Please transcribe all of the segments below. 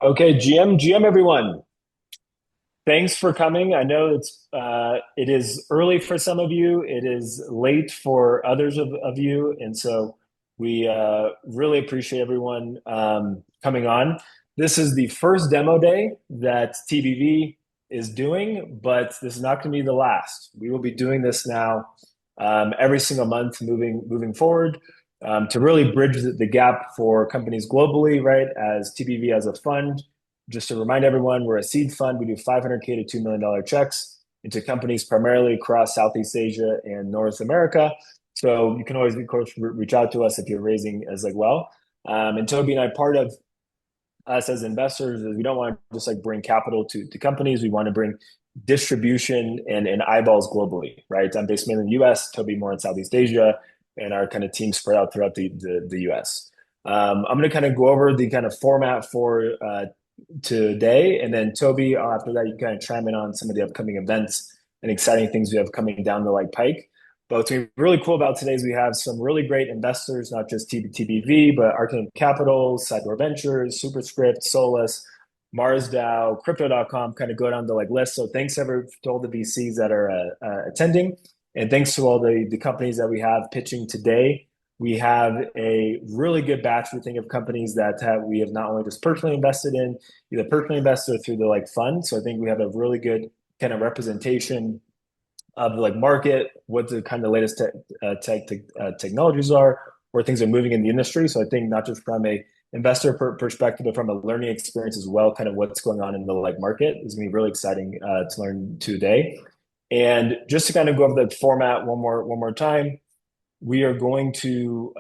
Okay, GM, everyone. Thanks for coming. I know it is early for some of you. It is late for others of you, and so we really appreciate everyone coming on. This is the first demo day that TBV is doing, but this is not going to be the last. We will be doing this now every single month moving forward to really bridge the gap for companies globally, right? As TBV as a fund. Just to remind everyone, we're a seed fund. We do 500K to $2 million checks into companies primarily across Southeast Asia and North America. So you can always, of course, reach out to us if you're raising as like well. And Toby and I, part of us as investors is we don't want to just like bring capital to companies. We want to bring distribution and eyeballs globally, right? I'm based mainly in the US, Toby more in Southeast Asia, and our kind of team spread out throughout the US. I'm going to kind of go over the kind of format for today. And then Toby, after that, you can kind of chime in on some of the upcoming events and exciting things we have coming down the like pike. But what's really cool about today is we have some really great investors, not just TBV, but Arcane Capital, Sidedoor Ventures, Superscript, Solus, MarsDAO, Crypto.com, kind of go down the like list. So thanks ever to all the VCs that are attending. And thanks to all the companies that we have pitching today. We have a really good batch, we think, of companies that we have not only just personally invested in, either personally invested or through the like fund. So I think we have a really good kind of representation of the like market, what the kind of latest technologies are, where things are moving in the industry. So I think not just from a investor perspective, but from a learning experience as well, kind of what's going on in the like market is going to be really exciting to learn today. And just to kind of go over the format one more time, we are going to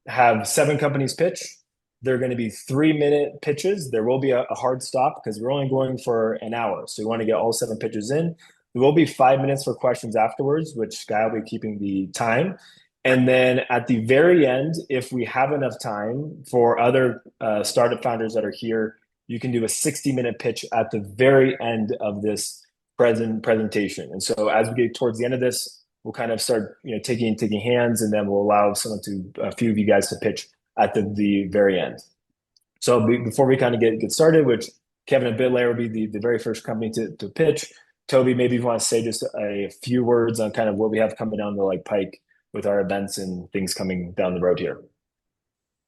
have 7 companies pitch. They're going to be 3-minute pitches. There will be a hard stop because we're only going for an hour. So we want to get all 7 pitches in. There will be 5 minutes for questions afterwards, which Sky will be keeping the time. And then at the very end, if we have enough time for other startup founders that are here, you can do a 60-minute pitch at the very end of this presentation. And so as we get towards the end of this, we'll kind of start, taking hands, and then we'll allow a few of you guys to pitch at the very end. So before we kind of get started, which Kevin and BitLayer will be the very first company to pitch. Toby, maybe you want to say just a few words on kind of what we have coming down the like pike with our events and things coming down the road here.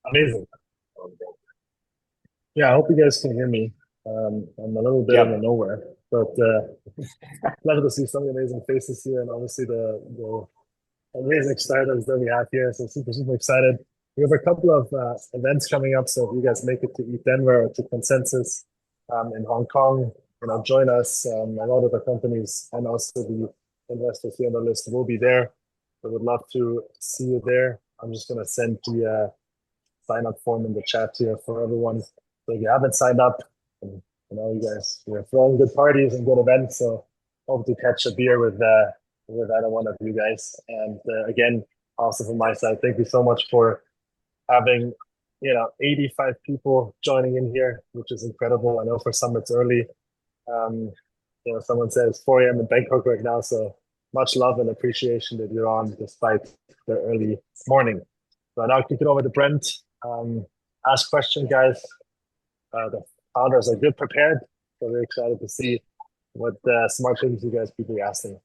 Amazing. Yeah, I hope you guys can hear me. I'm a little bit in the Yep. nowhere, but glad to see some amazing faces here, and obviously the amazing startups that we have here. So super excited. We have a couple of events coming up. So if you guys make it to Eat Denver or to Consensus in Hong Kong, join us. A lot of the companies and also the investors here on the list will be there. We would love to see you there. I'm just gonna send the sign up form in the chat here for everyone. So if you haven't signed up, and, you guys, we're throwing good parties and good events. So hope to catch a beer with either one of you guys. And again, also from my side, thank you so much for having 85 people joining in here, which is incredible. I know for some it's early. Someone says 4 a.m. in Bangkok right now, so much love and appreciation that you're on despite the early morning. So now kick it over to Brent. Ask questions, guys. The founders are good prepared, so we're excited to see what smart things you guys people are asking.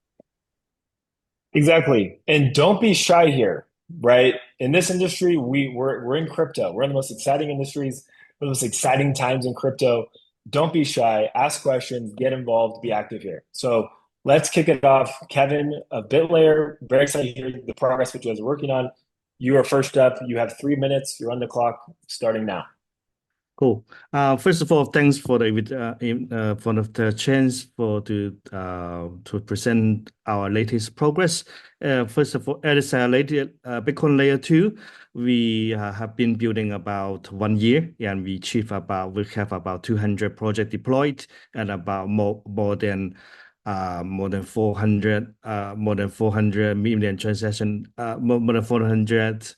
Exactly. And don't be shy here, right? In this industry, we're in crypto. We're in the most exciting industries, the most exciting times in crypto. Don't be shy. Ask questions, get involved, be active here. So let's kick it off. Kevin of BitLayer, very excited to hear the progress that you guys are working on. You are first up. You have 3 minutes. You're on the clock starting now. Cool. First of all, thanks for the chance to present our latest progress. First of all, as a Bitcoin layer 2, we have been building about 1 year, and we have about 200 projects deployed and about more than 400 million transaction, more than 400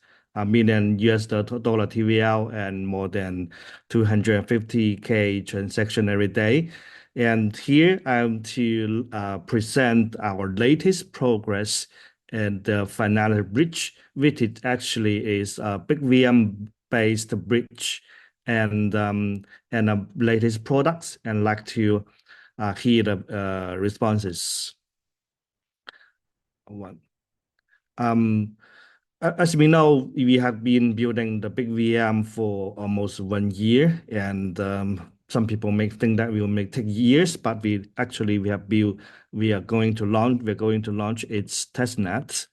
million US dollar TVL, and more than 250K transaction every day. And here I'm to present our latest progress and the financial bridge, which it actually is a big VM based bridge and latest products, and like to hear the responses. One. As we know, we have been building the big VM for almost 1 year, and some people may think that may take years, but we are going to launch its testnet.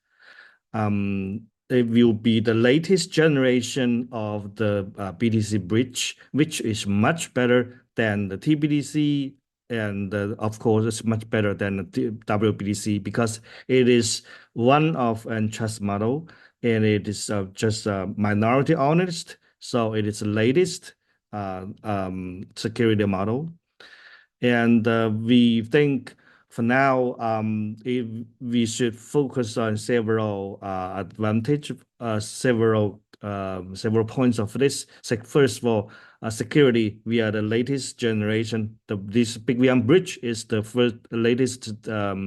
It will be the latest generation of the BTC bridge, which is much better than the TBDC, and of course, it's much better than the WBTC because it is one of a trust model, and it is just minority honest, so it is the latest security model. And we think for now, we should focus on several several points of this. First of all, security. We are the latest generation. This big VM bridge is the latest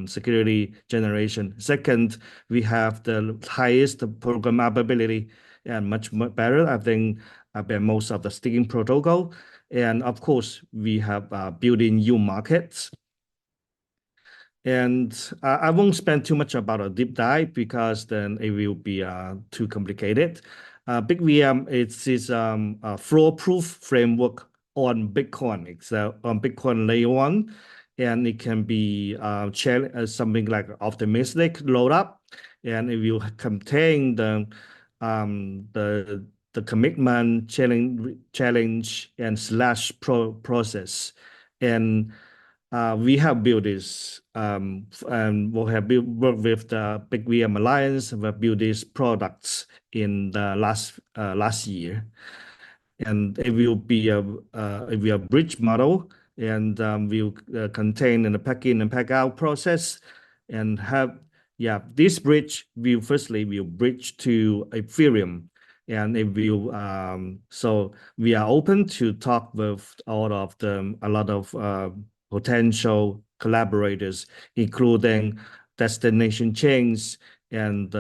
security generation. Second, we have the highest programmability and much better, I think, than most of the staking protocol. And of course, we have built-in new markets. And I won't spend too much about a deep dive because then it will be too complicated. Big VM is a floor-proof framework on Bitcoin. It's on Bitcoin layer 1, and it can be something like optimistic load up, and it will contain the commitment challenge and slash process. And we have built this, and we have worked with the Big VM Alliance. We have built these products in the last year, and it will be a bridge model, and will contain in the pack in and pack out process, and have this bridge will bridge to Ethereum, and it will so we are open to talk with all of them, a lot of potential collaborators, including destination chains and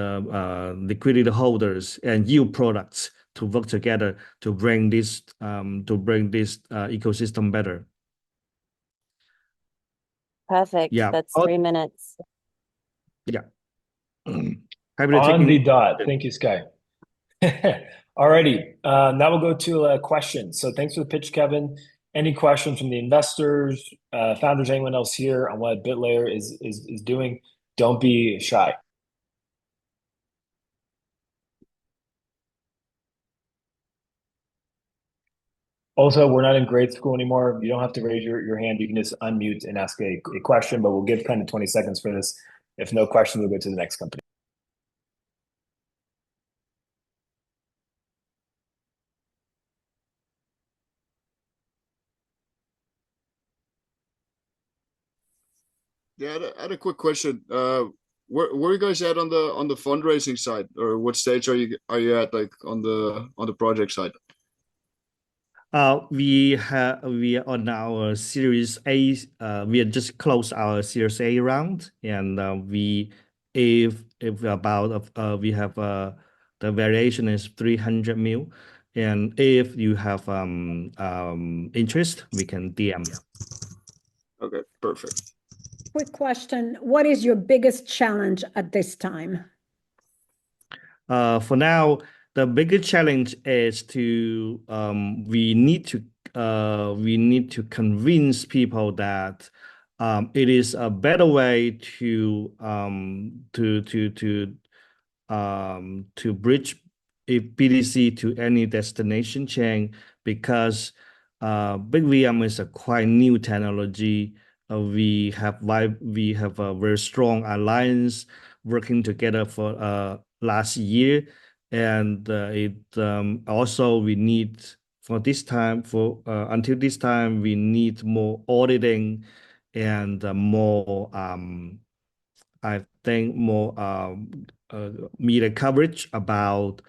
liquidity holders and yield products to work together to bring this ecosystem better. Perfect. Yeah. That's 3 minutes. Yeah. Happy to On the take dot. Thank you, Sky. Alrighty. Now we'll go to questions. So thanks for the pitch, Kevin. Any questions from the investors, founders, anyone else here on what BitLayer is doing? Don't be shy. Also, we're not in grade school anymore. You don't have to raise your hand. You can just unmute and ask a question, but we'll give kind of 20 seconds for this. If no questions, we'll go to the next company. Yeah, I had a quick question. Where are you guys at on the fundraising side, or what stage are you at, like on the project side? We are on our Series A. We have just closed our Series A round, and if about we have the variation is 300 mil, and if you have interest, we can DM. Okay, perfect. Quick question. What is your biggest challenge at this time? For now, the biggest challenge is we need to convince people that it is a better way to bridge a BTC to any destination chain, because Big VM is a quite new technology. We have a very strong alliance working together for last year, and also we need until this time we need more auditing and more I think more media coverage about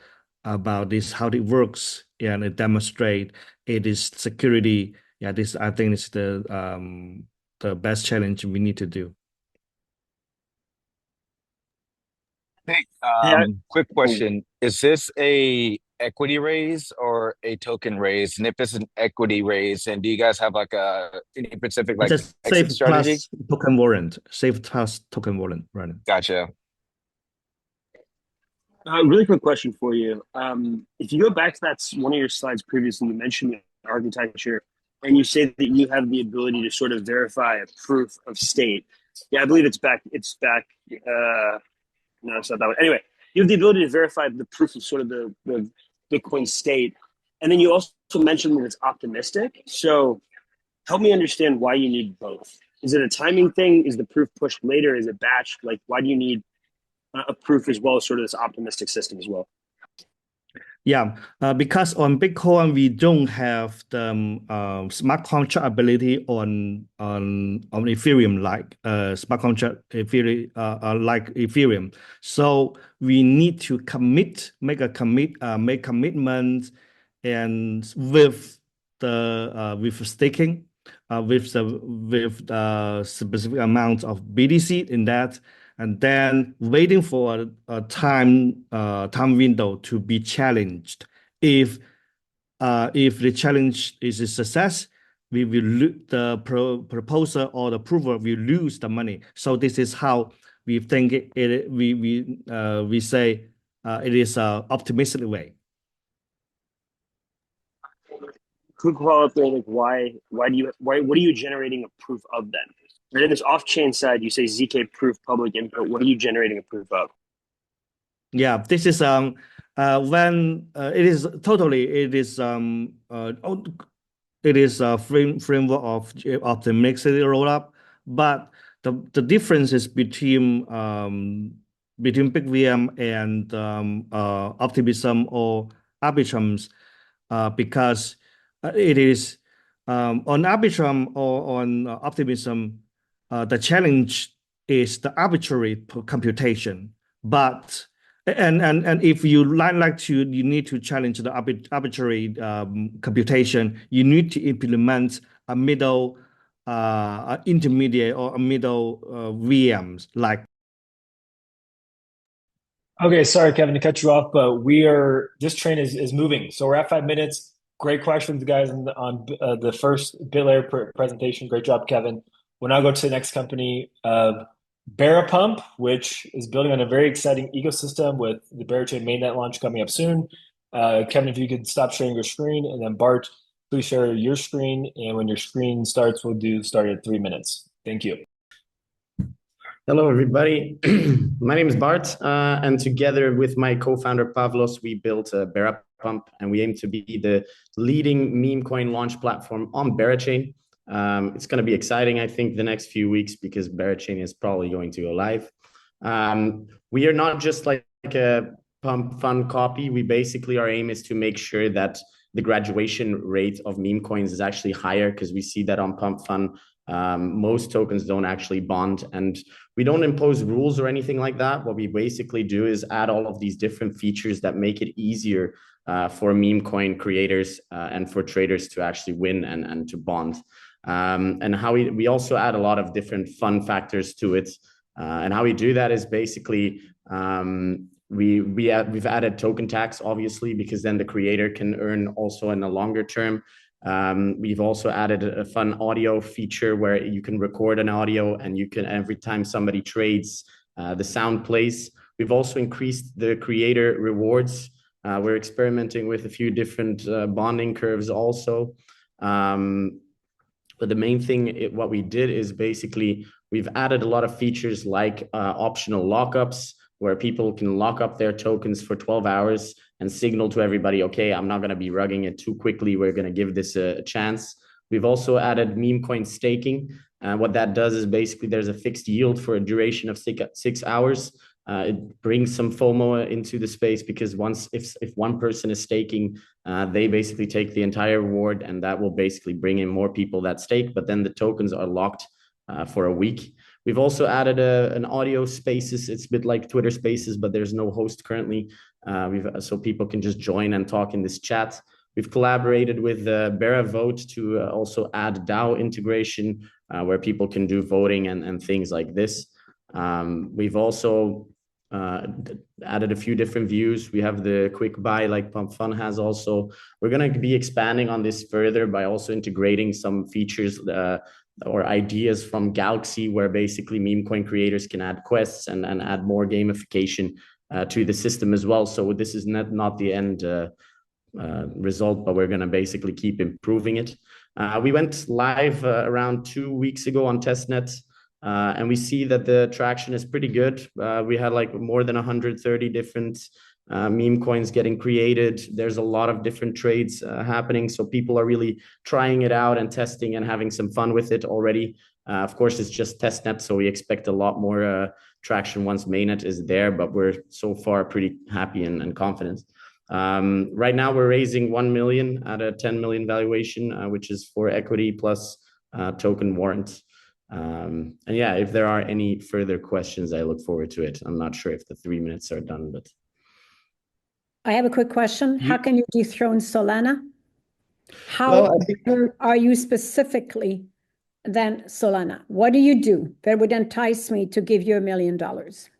this, how it works, and it demonstrate it is security. Yeah, this I think is the best challenge we need to do. Hey, Yeah. quick question. Is this a equity raise or a token raise, and if it's an equity raise, and do you guys have like any specific like It's a exit safe strategy? plus token warrant, safe plus token warrant, right? Gotcha. Really quick question for you. If you go back to that one of your slides previously, you mentioned architecture, and you say that you have the ability to sort of verify a proof of state. Yeah, I believe it's back. It's back. No, it's not that one. Anyway, you have the ability to verify the proof of sort of the Bitcoin state, and then you also mentioned that it's optimistic. So help me understand why you need both. Is it a timing thing? Is the proof pushed later? Is it batched? Like, why do you need a proof as well as sort of this optimistic system as well? Yeah, because on Bitcoin we don't have the smart contract ability on Ethereum like smart contract Ethereum like Ethereum. So we need to make commitments, and with staking, with the specific amount of BTC in that, and then waiting for a time window to be challenged. If the challenge is a success, we will the proposer or the prover will lose the money. So this is how we think we say it is an optimistic way. Quick follow up there, like why what are you generating a proof of then? Right in this off-chain side, you say ZK proof public input. What are you generating a proof of? Yeah, this is when it is a framework of the mixed rollup, but the differences between BigVM and Optimism or Arbitrum, because it is on Arbitrum or on Optimism, the challenge is the arbitrary computation. But if you you need to challenge the arbitrary computation, you need to implement a middle, intermediate or a middle VMs like. Okay, sorry, Kevin, to cut you off, but this train is moving. So we're at 5 minutes. Great questions, guys, on the first BitLayer presentation. Great job, Kevin. We'll now go to the next company of Barapump, which is building on a very exciting ecosystem with the Barachain mainnet launch coming up soon. Kevin, if you could stop sharing your screen, and then Bart, please share your screen. And when your screen starts, we'll start at 3 minutes. Thank you. Hello, everybody. My name is Bart, and together with my co-founder Pavlos, we built Barapump, and we aim to be the leading meme coin launch platform on Barachain. It's going to be exciting, I think, the next few weeks because Barachain is probably going to go live. We are not just like a pump fund copy. We basically, our aim is to make sure that the graduation rate of meme coins is actually higher, because we see that on pump fund, most tokens don't actually bond, and we don't impose rules or anything like that. What we basically do is add all of these different features that make it easier for meme coin creators and for traders to actually win and to bond. And how we also add a lot of different fun factors to it. And how we do that is basically we've added token tax, obviously, because then the creator can earn also in the longer term. We've also added a fun audio feature where you can record an audio and you can, every time somebody trades, the sound plays. We've also increased the creator rewards. We're experimenting with a few different bonding curves also. But the main thing, what we did is basically we've added a lot of features like optional lockups, where people can lock up their tokens for 12 hours and signal to everybody, okay, I'm not going to be rugging it too quickly. We're going to give this a chance. We've also added meme coin staking. What that does is basically there's a fixed yield for a duration of 6 hours. It brings some FOMO into the space, because if one person is staking, they basically take the entire reward, and that will basically bring in more people that stake, but then the tokens are locked for a week. We've also added an audio spaces. It's a bit like Twitter Spaces, but there's no host currently. So people can just join and talk in this chat. We've collaborated with BaraVote to also add DAO integration, where people can do voting and things like this. We've also added a few different views. We have the quick buy like Pump Fun has also. We're going to be expanding on this further by also integrating some features or ideas from Galaxy, where basically meme coin creators can add quests and add more gamification to the system as well. So this is not the end result, but we're going to basically keep improving it. We went live around 2 weeks ago on testnet, and we see that the traction is pretty good. We had like more than 130 different meme coins getting created. There's a lot of different trades happening, so people are really trying it out and testing and having some fun with it already. Of course, it's just testnet, so we expect a lot more traction once mainnet is there, but we're so far pretty happy and confident. Right now, we're raising 1 million at a 10 million valuation, which is for equity plus token warrants. And yeah, if there are any further questions, I look forward to it. I'm not sure if the 3 minutes are done, but I have a quick question. How can you dethrone Solana? How Well, I think- are you specifically than Solana? What do you do that would entice me to give you $1 million?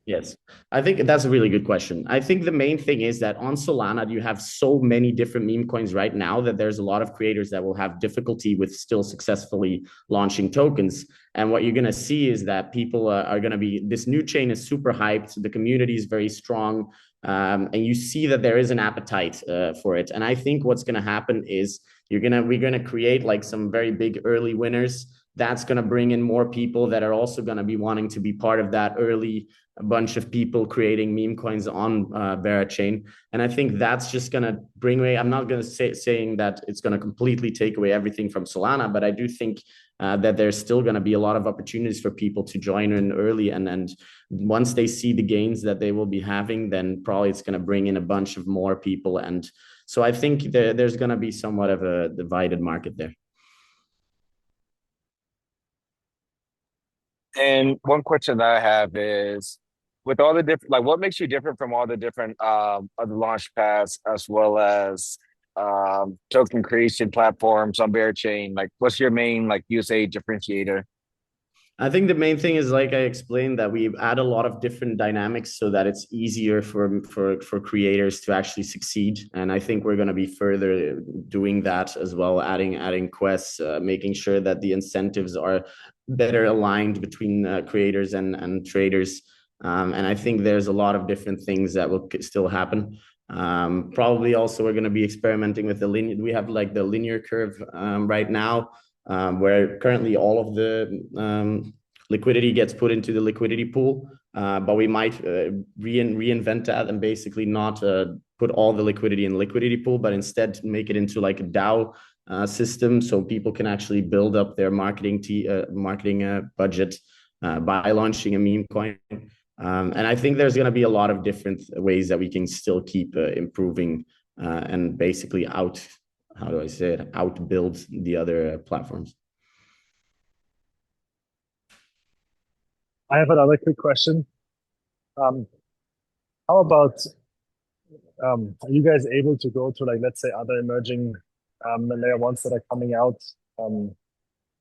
Yes, I think that's a really good question. I think the main thing is that on Solana, you have so many different meme coins right now that there's a lot of creators that will have difficulty with still successfully launching tokens. And what you're going to see is that people are going to be, this new chain is super hyped. The community is very strong. And you see that there is an appetite for it. And I think what's going to happen is we're going to create like some very big early winners. That's going to bring in more people that are also going to be wanting to be part of that early bunch of people creating meme coins on Berachain. And I think that's just going to bring away, I'm not going to saying that it's going to completely take away everything from Solana, but I do think that there's still going to be a lot of opportunities for people to join in early. And once they see the gains that they will be having, then probably it's going to bring in a bunch of more people. And so I think there's going to be somewhat of a divided market there. And one question that I have is, with all the different, like, what makes you different from all the different other launch pads as well as token creation platforms on Bearchain? Like, what's your main like USA differentiator? I think the main thing is, like I explained, that we add a lot of different dynamics so that it's easier for creators to actually succeed. And I think we're going to be further doing that as well, adding quests, making sure that the incentives are better aligned between creators and traders. And I think there's a lot of different things that will still happen. Probably also we're going to be experimenting with we have like the linear curve right now, where currently all of the liquidity gets put into the liquidity pool, but we might reinvent that and basically not put all the liquidity in the liquidity pool, but instead make it into like a DAO system, so people can actually build up their marketing budget by launching a meme coin. And I think there's going to be a lot of different ways that we can still keep improving and basically outbuild the other platforms. I have another quick question. How about are you guys able to go to, like, let's say, other emerging layer ones that are coming out?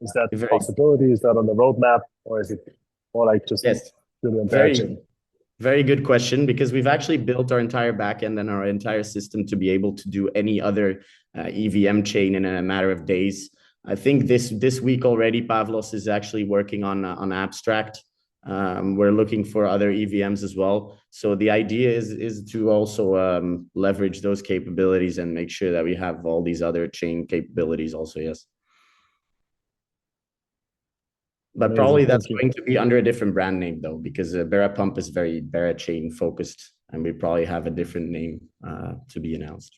Is that a possibility? Is that on the roadmap, or is it more like just really embarrassing? Very good question, because we've actually built our entire backend and our entire system to be able to do any other EVM chain in a matter of days. I think this week already, Pavlos is actually working on Abstract. We're looking for other EVMs as well. So the idea is to also leverage those capabilities and make sure that we have all these other chain capabilities also, yes. But probably that's going to be under a different brand name, though, because Berapump is very Berachain focused, and we probably have a different name to be announced.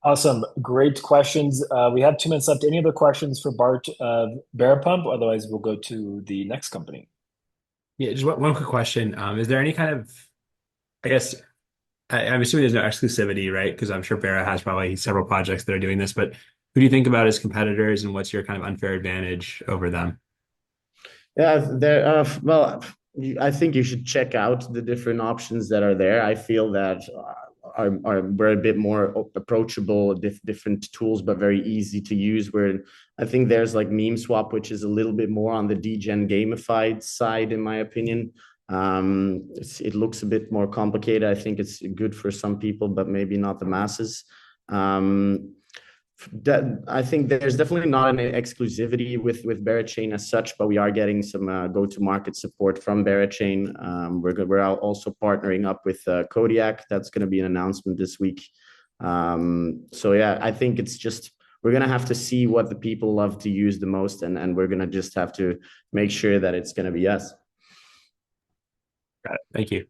Awesome. Great questions. We have 2 minutes left. Any other questions for Bart of Berapump? Otherwise, we'll go to the next company. Yeah, just one quick question. Is there any kind of, I guess, I'm assuming there's no exclusivity, right? Because I'm sure Bera has probably several projects that are doing this, but who do you think about as competitors, and what's your kind of unfair advantage over them? Yeah, well, I think you should check out the different options that are there. I feel that we're a bit more approachable, different tools, but very easy to use. Where I think there's like Meme Swap, which is a little bit more on the degen gamified side, in my opinion. It looks a bit more complicated. I think it's good for some people, but maybe not the masses. I think there's definitely not an exclusivity with Berachain as such, but we are getting some go-to-market support from Berachain. We're also partnering up with Kodiak. That's going to be an announcement this week. So yeah, I think it's just we're going to have to see what the people love to use the most, and we're going to just have to make sure that it's going to be us. Got it. Thank you.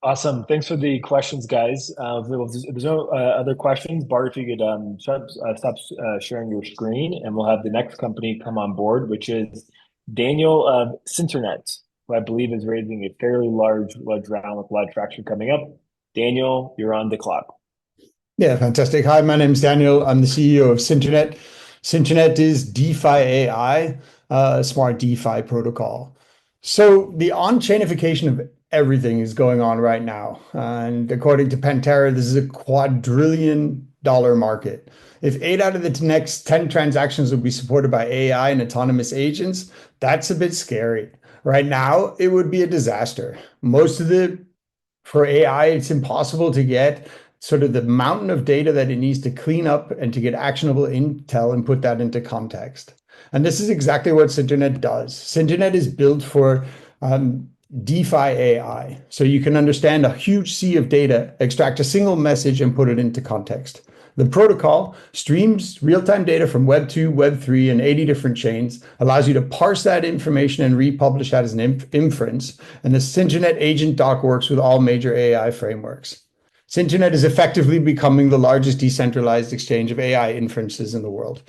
Awesome. Thanks for the questions, guys. If there's no other questions, Bart, if you could stop sharing your screen, and we'll have the next company come on board, which is Daniel of Cinternet, who I believe is raising a fairly large round with a lot of traction coming up. Daniel, you're on the clock. Yeah, fantastic. Hi, my name is Daniel. I'm the CEO of Cinternet. Cinternet is DeFi AI, a smart DeFi protocol. So the on-chainification of everything is going on right now. And according to Pantera, this is a quadrillion-dollar market. If 8 out of the next 10 transactions will be supported by AI and autonomous agents, that's a bit scary. Right now, it would be a disaster. For AI, it's impossible to get sort of the mountain of data that it needs to clean up and to get actionable intel and put that into context. And this is exactly what Cinternet does. Cinternet is built for DeFi AI. So you can understand a huge sea of data, extract a single message, and put it into context. The protocol streams real-time data from Web2, Web3, and 80 different chains, allows you to parse that information and republish that as an inference. And the Cinternet agent doc works with all major AI frameworks. Cinternet is effectively becoming the largest decentralized exchange of AI inferences in the world.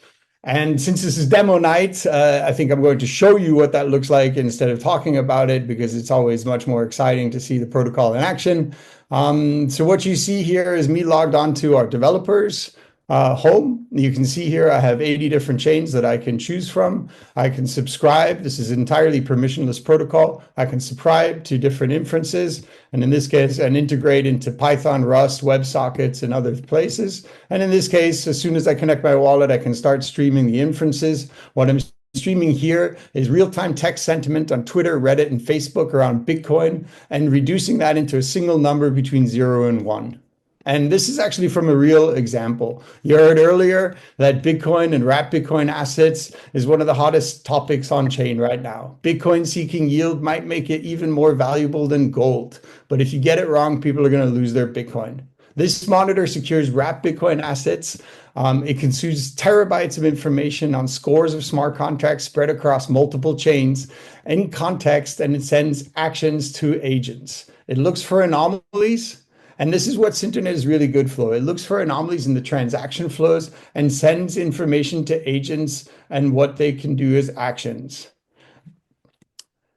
And since this is demo night, I think I'm going to show you what that looks like instead of talking about it, because it's always much more exciting to see the protocol in action. So what you see here is me logged onto our developers home. You can see here I have 80 different chains that I can choose from. I can subscribe. This is entirely permissionless protocol. I can subscribe to different inferences, and in this case, and integrate into Python, Rust, WebSockets, and other places. And in this case, as soon as I connect my wallet, I can start streaming the inferences. What I'm streaming here is real-time text sentiment on Twitter, Reddit, and Facebook around Bitcoin, and reducing that into a single number between 0 and 1. And this is actually from a real example. You heard earlier that Bitcoin and wrapped Bitcoin assets is one of the hottest topics on chain right now. Bitcoin seeking yield might make it even more valuable than gold. But if you get it wrong, people are going to lose their Bitcoin. This monitor secures wrapped Bitcoin assets. It consumes terabytes of information on scores of smart contracts spread across multiple chains in context, and it sends actions to agents. It looks for anomalies. And this is what Cinternet is really good for. It looks for anomalies in the transaction flows and sends information to agents and what they can do as actions.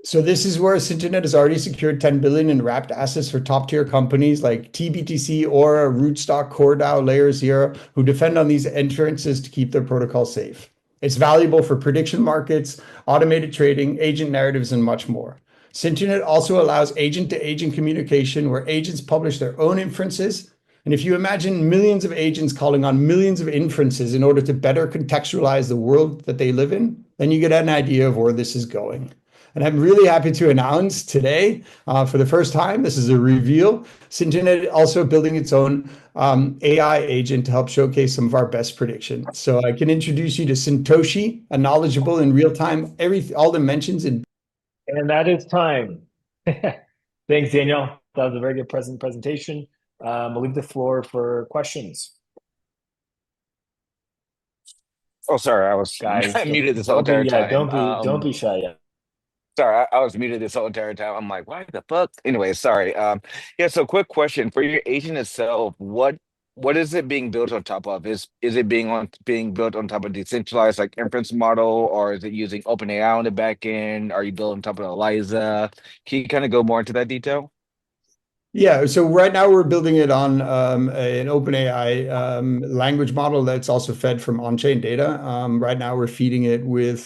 So this is where Cinternet has already secured 10 billion in wrapped assets for top tier companies like TBTC, Aura, Rootstock, CoreDAO, Layer Zero, who defend on these inferences to keep their protocol safe. It's valuable for prediction markets, automated trading, agent narratives, and much more. Cinternet also allows agent-to-agent communication where agents publish their own inferences. And if you imagine millions of agents calling on millions of inferences in order to better contextualize the world that they live in, then you get an idea of where this is going. And I'm really happy to announce today, for the first time, this is a reveal, Cinternet also building its own AI agent to help showcase some of our best predictions. So I can introduce you to Santoshi, a knowledgeable in real time, all dimensions in. And that is time. Thanks, Daniel. That was a very good presentation. I'll leave the floor for questions. Oh, sorry, I was Guys, muted this whole entire time. Don't be shy yet. Sorry, I was muted this whole entire time. I'm like, why the fuck? Anyway, sorry. Yeah. So, quick question for your agent itself. What is it being built on top of? Is it being built on top of decentralized like inference model, or is it using OpenAI on the back end? Are you building on top of ELIZA? Can you kind of go more into that detail? Yeah, so right now we're building it on an OpenAI language model that's also fed from on-chain data. Right now we're feeding it with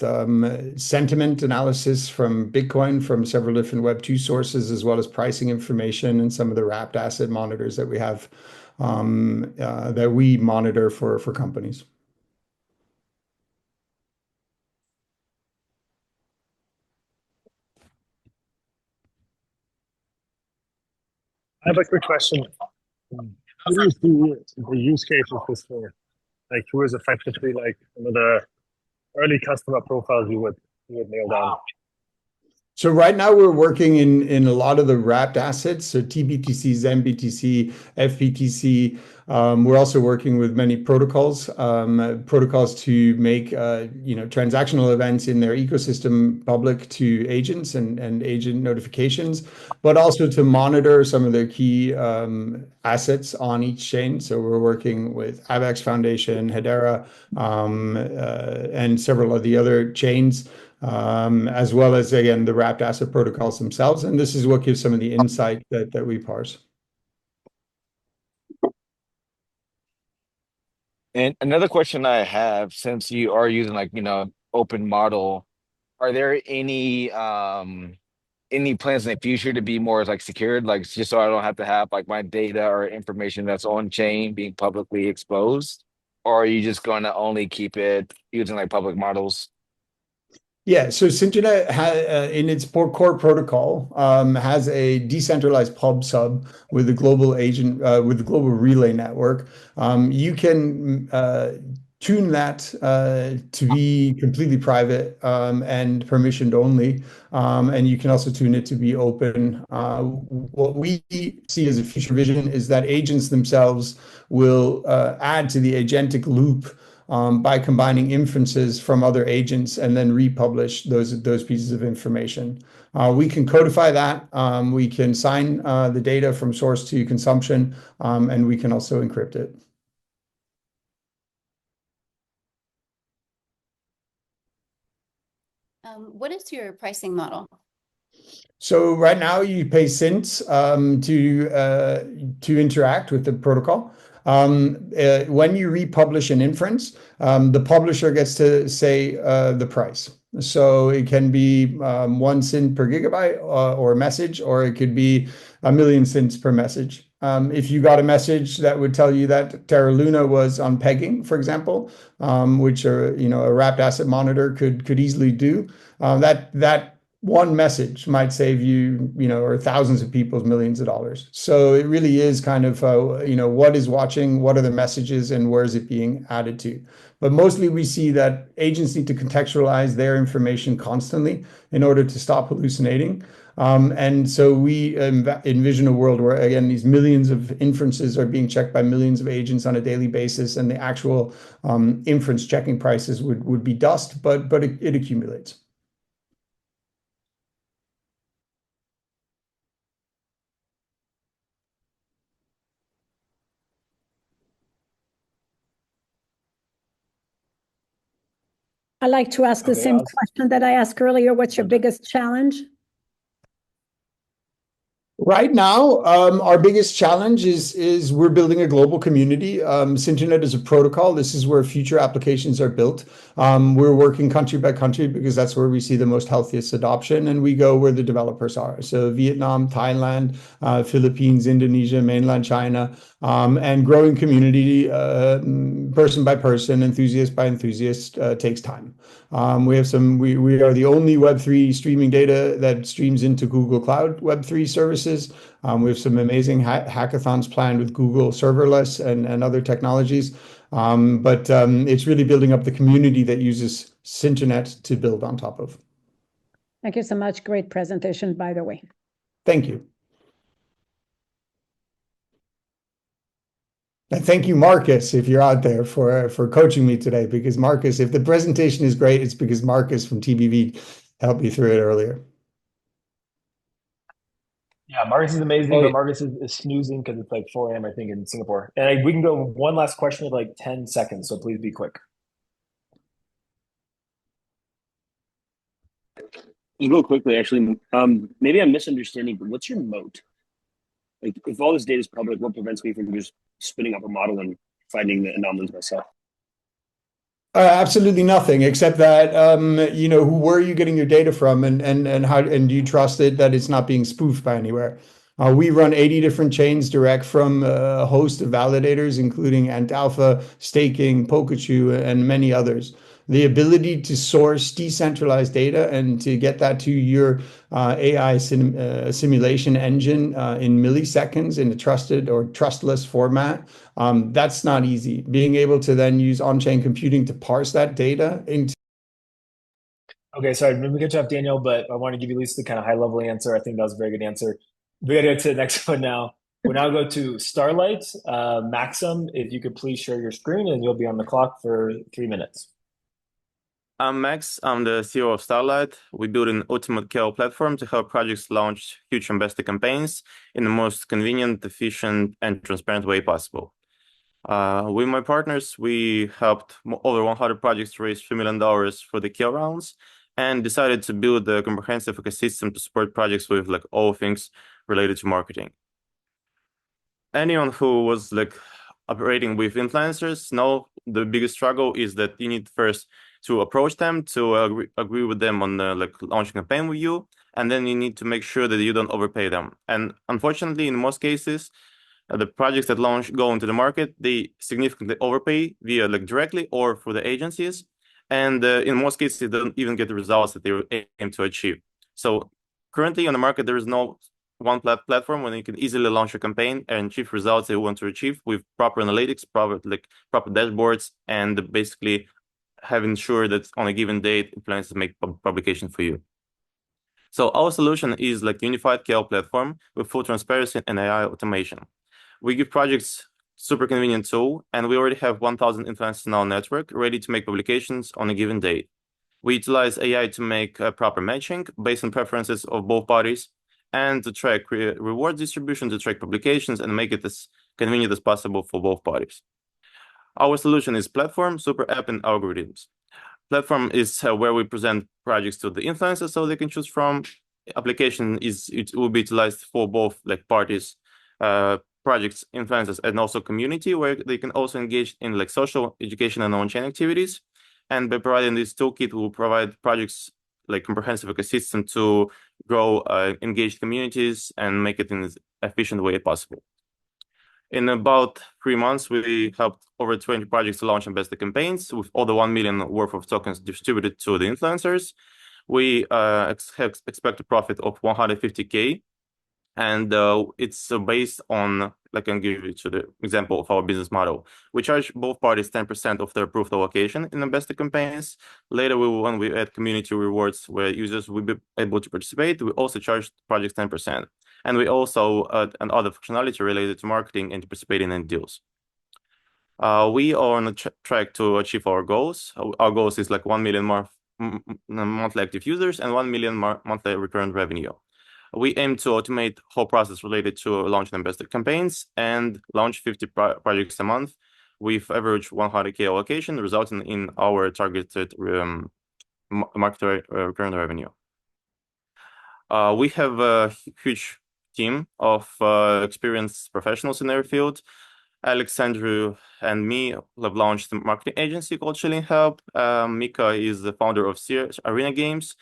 sentiment analysis from Bitcoin from several different Web2 sources, as well as pricing information and some of the wrapped asset monitors that we have that we monitor for companies. I have a quick question. How do you see the use cases for this for? Like, who is effectively like some of the early customer profiles you would nail down? So right now we're working in a lot of the wrapped assets, so TBTC, ZenBTC, FBTC. We're also working with many protocols, protocols to make transactional events in their ecosystem public to agents and agent notifications, but also to monitor some of their key assets on each chain. So we're working with Avex Foundation, Hedera, and several of the other chains. As well as, again, the wrapped asset protocols themselves. And this is what gives some of the insight that we parse. And another question I have, since you are using like, open model, are there any plans in the future to be more like secured, like just so I don't have to have like my data or information that's on chain being publicly exposed? Or are you just going to only keep it using like public models? Yeah, so Synternet in its core protocol has a decentralized pub sub with a global agent with the global relay network. You can tune that to be completely private and permissioned only, and you can also tune it to be open. What we see as a future vision is that agents themselves will add to the agentic loop by combining inferences from other agents and then republish those pieces of information. We can codify that. We can sign the data from source to consumption, and we can also encrypt it. What is your pricing model? So right now you pay cents to interact with the protocol. When you republish an inference, the publisher gets to say the price. So it can be 1 cent per gigabyte or message, or it could be 1,000,000 cents per message. If you got a message that would tell you that Terra Luna was on pegging, for example, which a wrapped asset monitor could easily do, that one message might save you, or thousands of people's millions of dollars. So it really is kind of, what is watching, what are the messages, and where is it being added to? But mostly we see that agents need to contextualize their information constantly in order to stop hallucinating. And so we envision a world where, again, these millions of inferences are being checked by millions of agents on a daily basis, and the actual inference checking prices would be dust, but it accumulates. I like to ask the same question that I asked earlier. What's your biggest challenge? Right now, our biggest challenge is we're building a global community. Synternet is a protocol. This is where future applications are built. We're working country by country because that's where we see the most healthiest adoption, and we go where the developers are. So Vietnam, Thailand, Philippines, Indonesia, mainland China, and growing community person by person, enthusiast by enthusiast takes time. We are the only Web3 streaming data that streams into Google Cloud Web3 services. We have some amazing hackathons planned with Google serverless and other technologies. But it's really building up the community that uses Synternet to build on top of. Thank you so much. Great presentation, by the way. Thank you. And thank you, Marcus, if you're out there for coaching me today, because Marcus, if the presentation is great, it's because Marcus from TBV helped me through it earlier. Yeah, Marcus is amazing, Oh, but yeah. Marcus is snoozing because it's like 4 a.m., I think, in Singapore. And we can go one last question with like 10 seconds, so please be quick. Real quickly, actually, maybe I'm misunderstanding, but what's your moat? Like, if all this data is public, what prevents me from just spinning up a model and finding the anomalies myself? Absolutely nothing, except that where are you getting your data from, and how, and do you trust it that it's not being spoofed by anywhere? We run 80 different chains direct from a host of validators, including Ant Alpha, Staking, Pikachu, and many others. The ability to source decentralized data and to get that to your AI simulation engine in milliseconds in a trusted or trustless format, that's not easy. Being able to then use on-chain computing to parse that data into. Okay, sorry, maybe we catch up, Daniel, but I want to give you at least the kind of high level answer. I think that was a very good answer. We got to get to the next one now. We'll now go to Starlight. Maxim, if you could please share your screen and you'll be on the clock for 3 minutes. I'm Max. I'm the CEO of Starlight. We build an ultimate KOL platform to help projects launch huge investor campaigns in the most convenient, efficient, and transparent way possible. With my partners, we helped over 100 projects raise $3 million for the KOL rounds and decided to build a comprehensive ecosystem to support projects with like all things related to marketing. Anyone who was like operating with influencers know the biggest struggle is that you need first to approach them, to agree with them on the like launch campaign with you, and then you need to make sure that you don't overpay them. And unfortunately, in most cases, the projects that go into the market, they significantly overpay via like directly or through the agencies, and in most cases, they don't even get the results that they aim to achieve. So currently on the market, there is no one platform where you can easily launch a campaign and achieve results they want to achieve with proper analytics, proper dashboards, and basically having sure that on a given date, influencers make publication for you. So our solution is like unified KL platform with full transparency and AI automation. We give projects super convenient tool, and we already have 1,000 influencers in our network ready to make publications on a given date. We utilize AI to make proper matching based on preferences of both parties, and to track reward distribution, to track publications, and make it as convenient as possible for both parties. Our solution is platform, super app, and algorithms. Platform is where we present projects to the influencers so they can choose from. Application it will be utilized for both like parties, projects, influencers, and also community, where they can also engage in like social, education, and on-chain activities. And by providing this toolkit, we'll provide projects like comprehensive ecosystem to grow engaged communities and make it in as efficient way possible. In about 3 months, we helped over 20 projects to launch investor campaigns with all the 1 million worth of tokens distributed to the influencers. We expect a profit of 150K. And it's based on, like, I can give you to the example of our business model. We charge both parties 10% of their approved allocation in investor campaigns. Later, when we add community rewards where users will be able to participate, we also charge projects 10%. And we also add another functionality related to marketing and participating in deals. We are on a track to achieve our goals. Our goals is like 1 million monthly active users and 1 million monthly recurrent revenue. We aim to automate the whole process related to launching investor campaigns and launch 50 projects a month with average 100K allocation, resulting in our targeted market recurrent revenue. We have a huge team of experienced professionals in their field. Alex, Andrew, and me have launched a marketing agency called Chilling Help. Mika is the founder of Arena Games.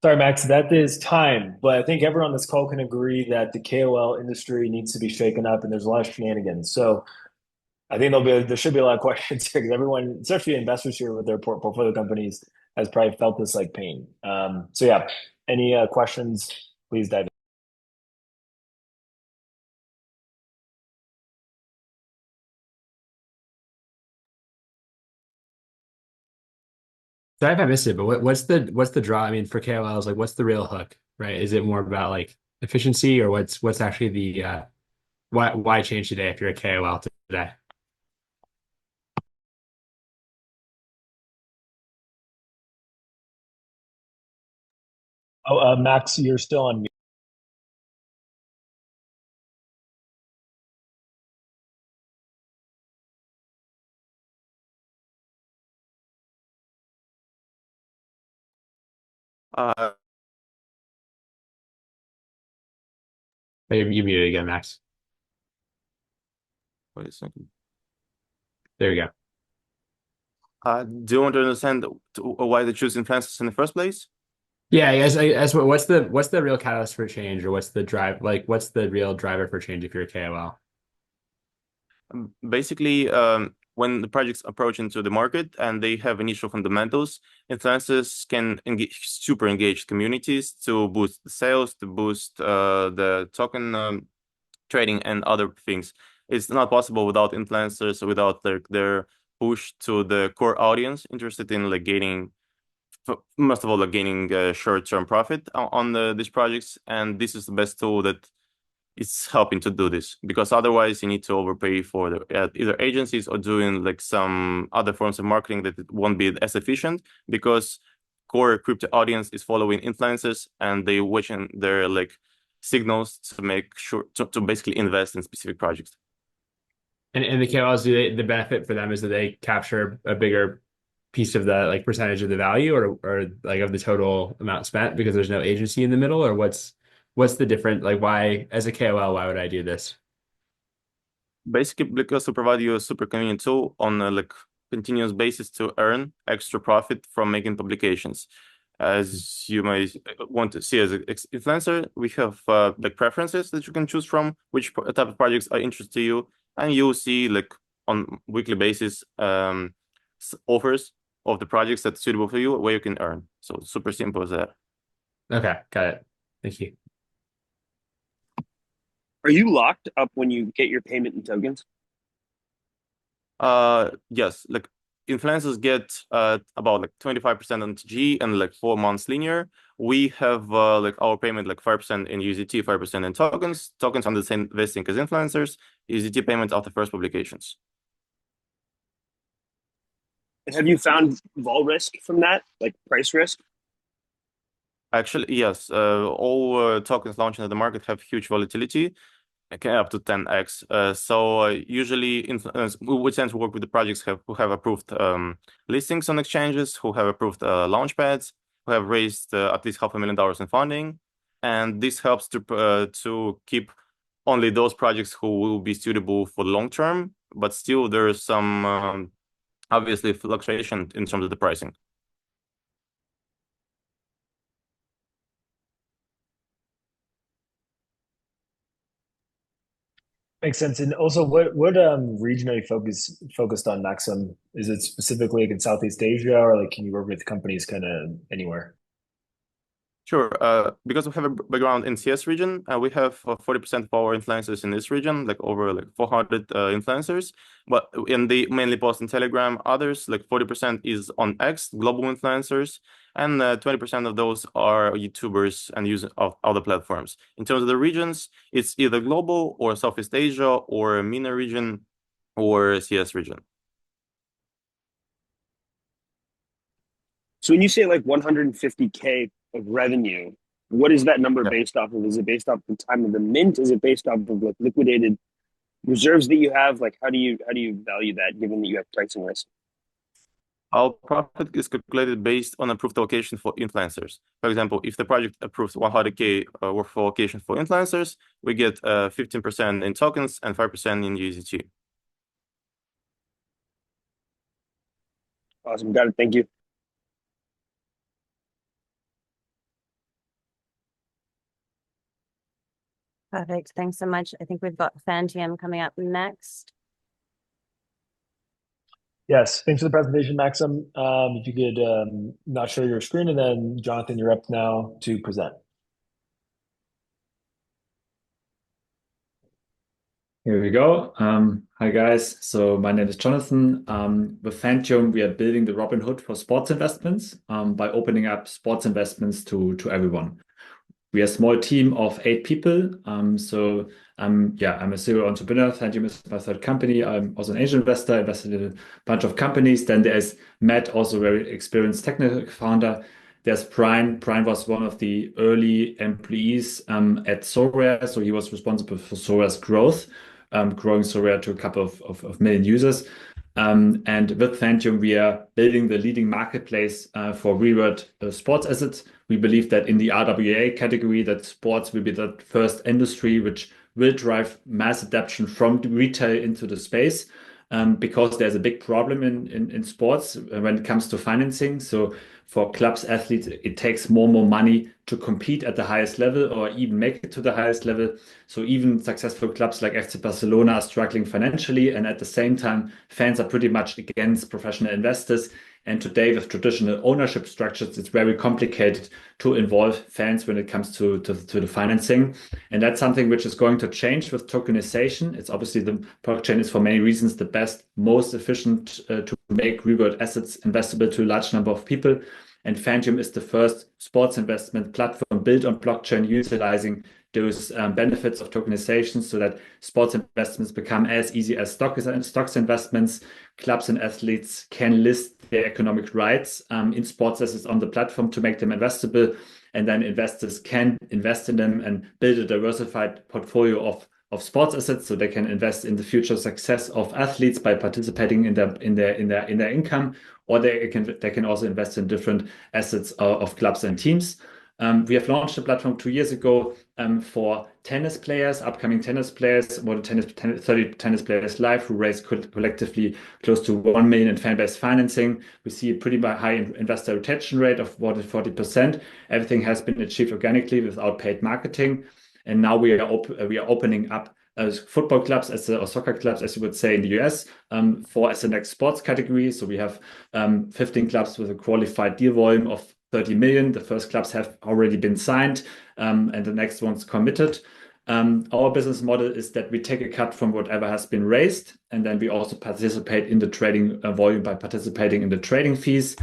Sorry, Max, that is time. But I think everyone on this call can agree that the KOL industry needs to be shaken up, and there's a lot of shenanigans. So I think there should be a lot of questions here because everyone, especially investors here with their portfolio companies, has probably felt this like pain. So yeah, any questions? Please dive in. Sorry if I missed it, but what's the draw? I mean, for KOLs, like what's the real hook, right? Is it more about like efficiency, or what's actually the why change today if you're a KOL today? Oh, Max, you're still on mute. Oh, you muted again, Max. Wait a second. There you go. Do you want to understand why they choose influencers in the first place? Yeah, as what's the real catalyst for change, or what's the drive, like what's the real driver for change if you're a KOL? Basically, when the projects approach into the market and they have initial fundamentals, influencers can engage super engaged communities to boost the sales, to boost the token trading and other things. It's not possible without influencers, without their push to the core audience interested in like gaining, most of all, like gaining short-term profit on these projects. And this is the best tool that it's helping to do this, because otherwise you need to overpay for either agencies or doing like some other forms of marketing that it won't be as efficient, because core crypto audience is following influencers and they watching their like signals to make sure to basically invest in specific projects. And the KOLs, the benefit for them is that they capture a bigger piece of the like percentage of the value, or like of the total amount spent, because there's no agency in the middle, or what's the different, like, why as a KOL, why would I do this? Basically, because to provide you a super convenient tool on a like continuous basis to earn extra profit from making publications. As you may want to see as an influencer, we have like preferences that you can choose from, which type of projects are interesting to you, and you'll see like on weekly basis offers of the projects that's suitable for you, where you can earn. So super simple as that. Okay, got it. Thank you. Are you locked up when you get your payment in tokens? Yes, like influencers get about like 25% on TG and like 4 months linear. We have like our payment like 5% in USDT, 5% in tokens. Tokens on the same vesting as influencers. USDT payments after first publications. And have you found vol risk from that, like price risk? Actually, yes. All tokens launching at the market have huge volatility, okay, up to 10x. So usually we tend to work with the projects who have approved listings on exchanges, who have approved launchpads, who have raised at least $500,000 in funding, and this helps to keep only those projects who will be suitable for long term. But still, there is some obviously fluctuation in terms of the pricing. Makes sense. And also, what region are you focused on, Maxim? Is it specifically like in Southeast Asia, or like can you work with companies kind of anywhere? Sure. Because we have a background in CS region, we have 40% of our influencers in this region, like over like 400 influencers. But in the mainly post in Telegram, others like 40% is on X, global influencers, and 20% of those are YouTubers and use of other platforms. In terms of the regions, it's either global or Southeast Asia or MENA region or CS region. So when you say like 150K of revenue, what is that number based off of? Is it based off the time of the mint? Is it based off of like liquidated reserves that you have? Like how do you value that, given that you have pricing risk? Our profit is calculated based on approved allocation for influencers. For example, if the project approves 100K worth of allocation for influencers, we get 15% in tokens and 5% in USDT. Awesome, got it. Thank you. Perfect. Thanks so much. I think we've got Fantium coming up next. Yes, thanks for the presentation, Maxim. If you could not share your screen, and then Jonathan, you're up now to present. Here we go. Hi guys. So my name is Jonathan. With Fantium, we are building the Robinhood for sports investments by opening up sports investments to everyone. We are a small team of 8 people. So I'm a serial entrepreneur. Fantium is my third company. I'm also an angel investor, invested in a bunch of companies. Then there's Matt, also a very experienced technical founder. There's Brian. Brian was one of the early employees at Sorare. So he was responsible for Sorare's growth, growing Sorare to a couple of million users. And with Phantom, we are building the leading marketplace for real-world sports assets. We believe that in the RWA category, that sports will be the first industry which will drive mass adoption from the retail into the space. Because there's a big problem in sports when it comes to financing. So for clubs, athletes, it takes more and more money to compete at the highest level or even make it to the highest level. So even successful clubs like FC Barcelona are struggling financially. And at the same time, fans are pretty much against professional investors. And today, with traditional ownership structures, it's very complicated to involve fans when it comes to the financing. And that's something which is going to change with tokenization. It's obviously the blockchain is for many reasons the best, most efficient to make real-world assets investable to a large number of people. And Phantom is the first sports investment platform built on blockchain, utilizing those benefits of tokenization so that sports investments become as easy as stocks investments. Clubs and athletes can list their economic rights in sports assets on the platform to make them investable. And then investors can invest in them and build a diversified portfolio of sports assets so they can invest in the future success of athletes by participating in their income, or they can also invest in different assets of clubs and teams. We have launched the platform 2 years ago for tennis players, upcoming tennis players, more than 30 tennis players live who raise collectively close to 1 million in fan-based financing. We see a pretty high investor retention rate of more than 40%. Everything has been achieved organically without paid marketing. And now we are opening up football clubs or soccer clubs, as you would say in the US, as the next sports category. So we have 15 clubs with a qualified deal volume of 30 million. The first clubs have already been signed, and the next one's committed. Our business model is that we take a cut from whatever has been raised, and then we also participate in the trading volume by participating in the trading fees.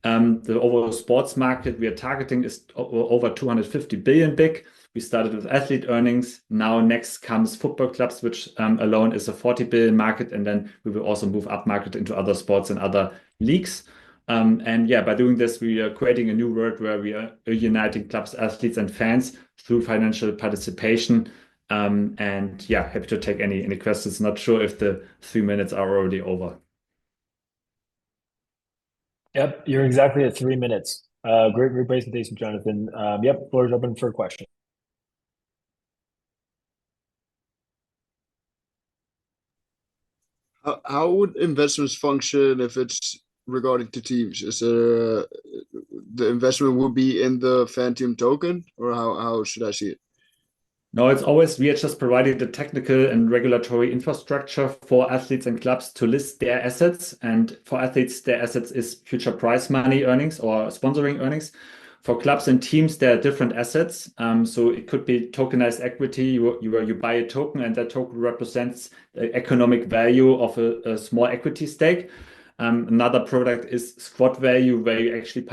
The overall sports market we are targeting is over 250 billion big. We started with athlete earnings. Now next comes football clubs, which alone is a 40 billion market. And then we will also move up market into other sports and other leagues. And yeah, by doing this, we are creating a new world where we are uniting clubs, athletes, and fans through financial participation. And yeah, happy to take any questions. Not sure if the 3 minutes are already over. Yep, you're exactly at 3 minutes. Great presentation, Jonathan. Yep, floor is open for a question. How would investments function if it's regarding to teams? Is the investment would be in the Phantom token, or how should I see it? No, we are just providing the technical and regulatory infrastructure for athletes and clubs to list their assets. And for athletes, their assets is future prize money earnings or sponsoring earnings. For clubs and teams, there are different assets. So it could be tokenized equity. You buy a token, and that token represents the economic value of a small equity stake. Another product is squad value, where you actually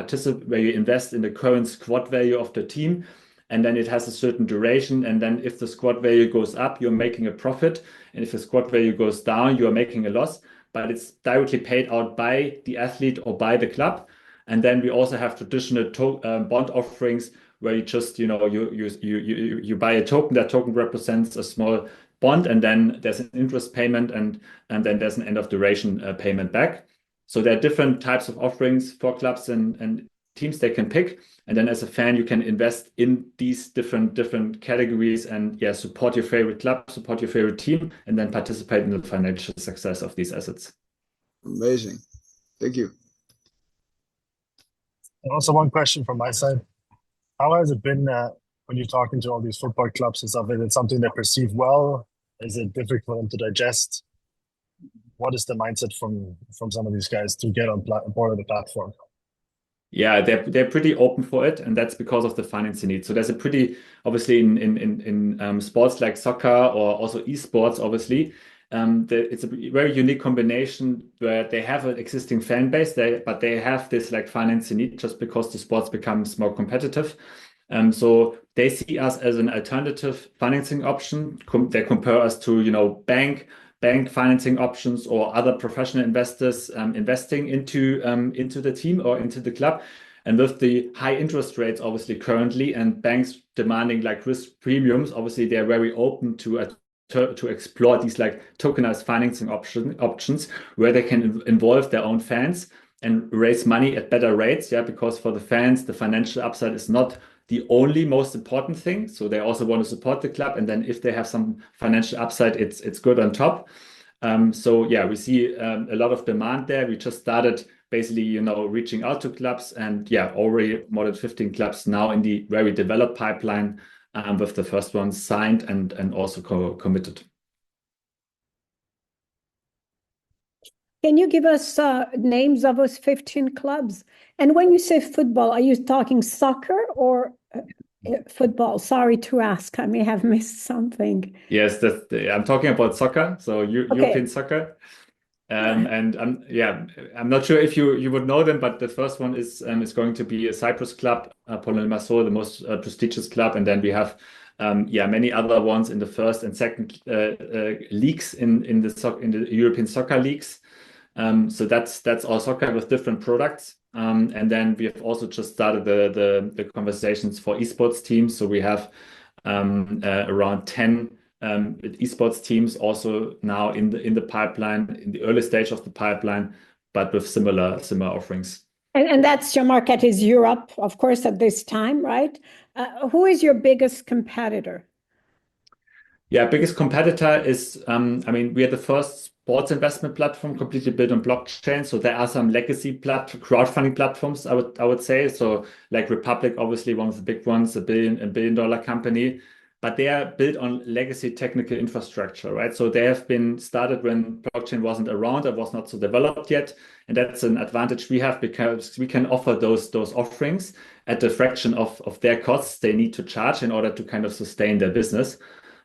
where you invest in the current squad value of the team. And then it has a certain duration. And then if the squad value goes up, you're making a profit. And if the squad value goes down, you are making a loss. But it's directly paid out by the athlete or by the club. And then we also have traditional bond offerings where you just you buy a token. That token represents a small bond, and then there's an interest payment, and then there's an end of duration payment back. So there are different types of offerings for clubs and teams they can pick. And then as a fan, you can invest in these different categories and support your favorite club, support your favorite team, and then participate in the financial success of these assets. Amazing. Thank you. And also one question from my side. How has it been when you're talking to all these football clubs and stuff? Is it something they perceive well? Is it difficult for them to digest? What is the mindset from some of these guys to get on board of the platform? Yeah, they're pretty open for it, and that's because of the financing need. So there's a pretty, obviously in sports like soccer or also esports, obviously, it's a very unique combination where they have an existing fan base, but they have this like financing need just because the sports becomes more competitive. So they see us as an alternative financing option. They compare us to bank financing options or other professional investors investing into the team or into the club. And with the high interest rates, obviously currently, and banks demanding like risk premiums, obviously they're very open to to explore these like tokenized financing options where they can involve their own fans and raise money at better rates. Yeah, because for the fans, the financial upside is not the only most important thing. So they also want to support the club, and then if they have some financial upside, it's good on top. So yeah, we see a lot of demand there. We just started basically, reaching out to clubs, and yeah, already more than 15 clubs now in the very developed pipeline, with the first ones signed and also committed. Can you give us names of those 15 clubs? And when you say football, are you talking soccer or football? Sorry to ask, I may have missed something. Yes, I'm talking about soccer, so European soccer. And I'm not sure if you would know them, but the first one is going to be a Cyprus club, Limassol, the most prestigious club, and then we have many other ones in the first and second leagues in the European soccer leagues. So that's all soccer with different products. And then we have also just started the conversations for esports teams. So we have around 10 esports teams also now in the pipeline, in the early stage of the pipeline, but with similar offerings. And that's your market is Europe, of course, at this time, right? Who is your biggest competitor? Yeah, biggest competitor is, we are the first sports investment platform completely built on blockchain. So there are some legacy crowdfunding platforms, I would say. So like Republic, obviously one of the big ones, a billion-dollar company, but they are built on legacy technical infrastructure, right? So they have been started when blockchain wasn't around, it was not so developed yet. And that's an advantage we have because we can offer those offerings at a fraction of their costs they need to charge in order to kind of sustain their business.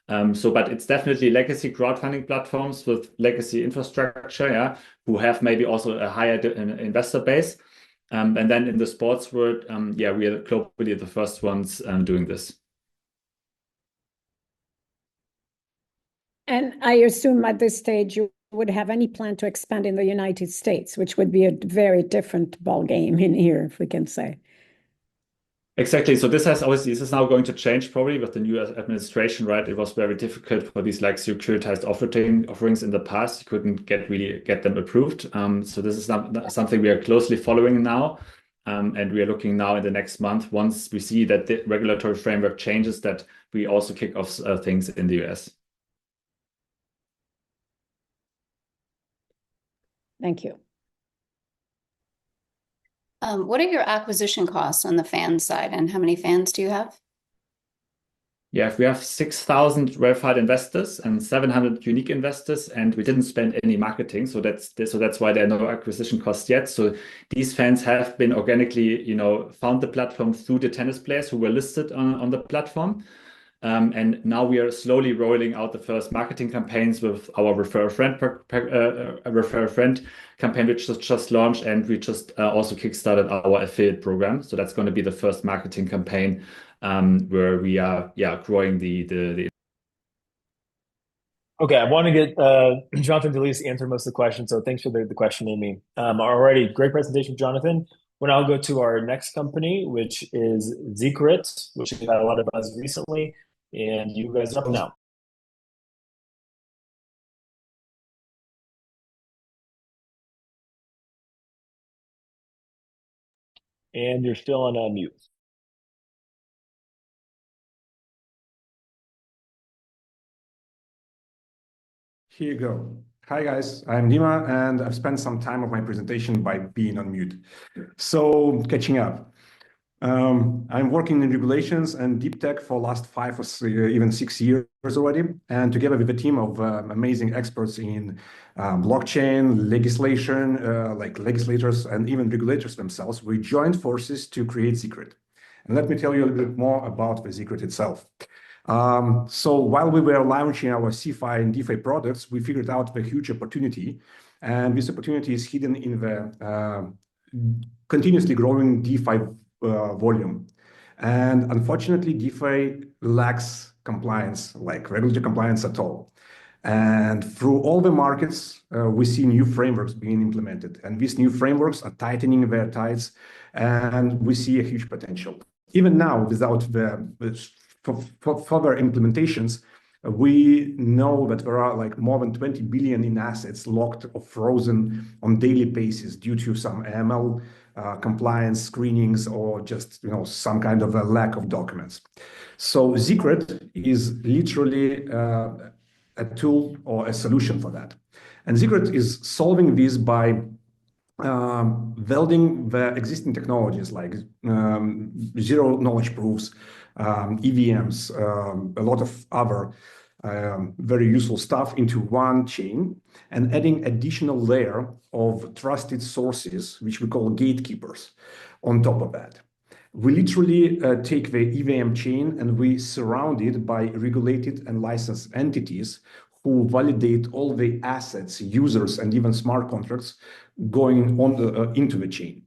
But it's definitely legacy crowdfunding platforms with legacy infrastructure, who have maybe also a higher investor base. And then in the sports world, we are globally the first ones doing this. And I assume at this stage you would have any plan to expand in the United States, which would be a very different ball game in here, if we can say. Exactly. So this is now going to change probably with the new administration, right? It was very difficult for these like securitized offerings in the past. You couldn't get them approved. So this is something we are closely following now. And we are looking now in the next month, once we see that the regulatory framework changes, that we also kick off things in the US. Thank you. What are your acquisition costs on the fan side, and how many fans do you have? Yeah, we have 6,000 verified investors and 700 unique investors, and we didn't spend any marketing. So that's why there are no acquisition costs yet. So these fans have been organically, found the platform through the tennis players who were listed on the platform. And now we are slowly rolling out the first marketing campaigns with our refer a friend campaign, which was just launched, and we just also kickstarted our affiliate program. So that's going to be the first marketing campaign where we are growing the. Okay, I want to get Jonathan to at least answer most of the questions. So thanks for the question, Amy. Already great presentation, Jonathan. We'll now go to our next company, which is Secret, which we've had a lot of buzz recently. And you guys are up now. And you're still on mute. Here you go. Hi guys, I'm Dima, and I've spent some time of my presentation by being on mute. So catching up. I'm working in regulations and deep tech for the last 5 or even 6 years already. And together with a team of amazing experts in blockchain, legislation, like legislators and even regulators themselves, we joined forces to create Secret. And let me tell you a little bit more about the Secret itself. So while we were launching our CeFi and DeFi products, we figured out the huge opportunity. And this opportunity is hidden in the continuously growing DeFi volume. And unfortunately, DeFi lacks compliance, like regulatory compliance at all. And through all the markets, we see new frameworks being implemented. And these new frameworks are tightening their tides, and we see a huge potential. Even now, without the further implementations, We know that there are like more than 20 billion in assets locked or frozen on daily basis due to some AML compliance screenings or just some kind of a lack of documents. So Secret is literally a tool or a solution for that. And Secret is solving this by welding the existing technologies like zero knowledge proofs, EVMs, a lot of other very useful stuff into one chain and adding additional layer of trusted sources, which we call gatekeepers, on top of that. We literally take the EVM chain and we surround it by regulated and licensed entities who validate all the assets, users, and even smart contracts going on into the chain.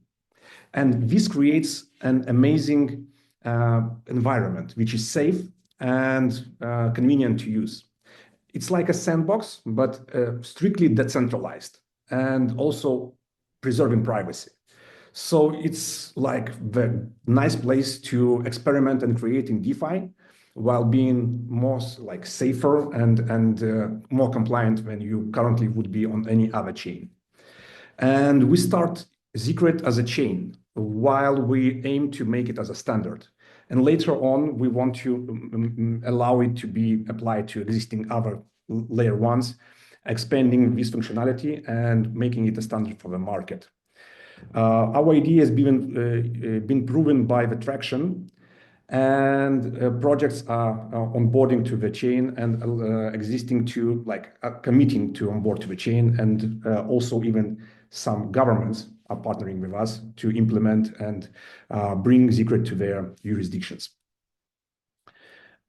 And this creates an amazing environment, which is safe and convenient to use. It's like a sandbox, but strictly decentralized and also preserving privacy. So it's like the nice place to experiment and create in DeFi while being more like safer and more compliant than you currently would be on any other chain. And we start Secret as a chain while we aim to make it as a standard. And later on, we want to allow it to be applied to existing other layer ones, expanding this functionality and making it a standard for the market. Our idea has been proven by the traction, and projects are onboarding to the chain and existing to committing to onboard to the chain, and also even some governments are partnering with us to implement and bring Secret to their jurisdictions.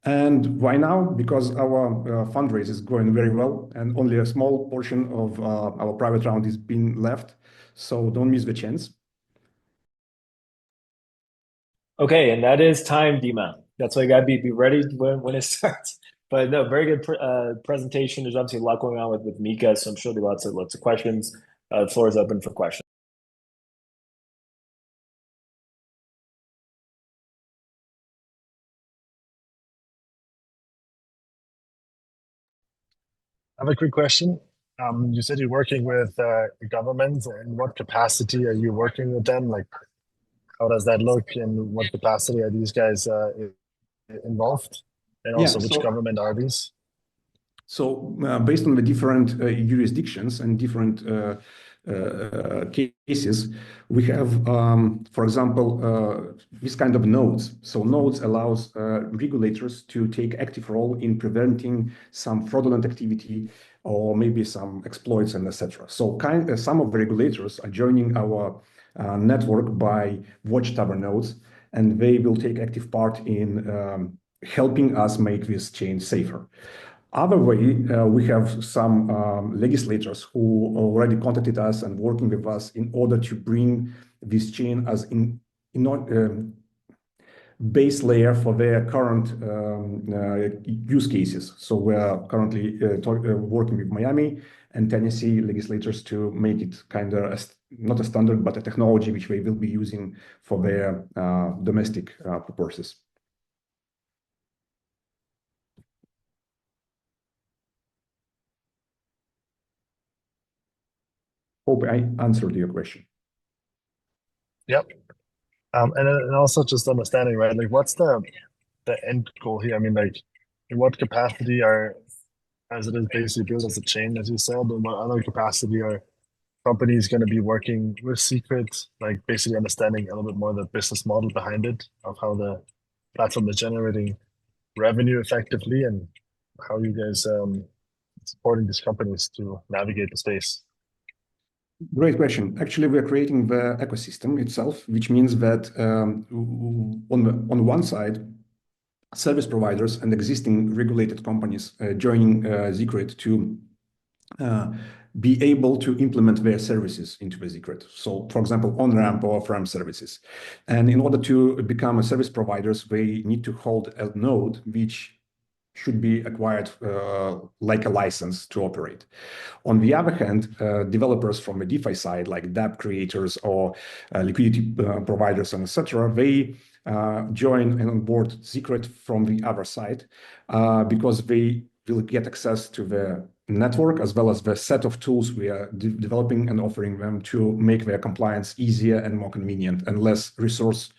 And why now? Because our fundraise is going very well and only a small portion of our private round is being left. So don't miss the chance. Okay, and that is time, Dima. That's why you gotta be ready when it starts. But no, very good presentation. There's obviously a lot going on with Mika, so I'm sure there'll be lots of questions. The floor is open for questions. I have a quick question. You said you're working with governments. In what capacity are you working with them? Like, how does that look? In what capacity are these guys involved? And also, which government are these? So based on the different jurisdictions and different cases, we have, for example, this kind of nodes. So nodes allows regulators to take active role in preventing some fraudulent activity or maybe some exploits and etc. So some of the regulators are joining our network by watchtower nodes, and they will take active part in helping us make this chain safer. Other way, we have some legislators who already contacted us and working with us in order to bring this chain as base layer for their current use cases. So we are currently working with Miami and Tennessee legislators to make it kind of not a standard, but a technology which they will be using for their domestic purposes. Hope I answered your question. Yep. And also just understanding, right? Like, what's the end goal here? I mean, like, in what capacity as it is basically built as a chain, as you said, and what other capacity are companies going to be working with Secret, like basically understanding a little bit more the business model behind it, of how the platform is generating revenue effectively, and how you guys supporting these companies to navigate the space? Great question. Actually, we are creating the ecosystem itself, which means that on one side, service providers and existing regulated companies joining Secret to be able to implement their services into the Secret. So, for example, on-ramp or off-ramp services. And in order to become a service providers, they need to hold a node which should be acquired like a license to operate. On the other hand, developers from the DeFi side, like dApp creators or liquidity providers and etc., they join and onboard Secret from the other side because they will get access to the network as well as the set of tools we are developing and offering them to make their compliance easier and more convenient and less resource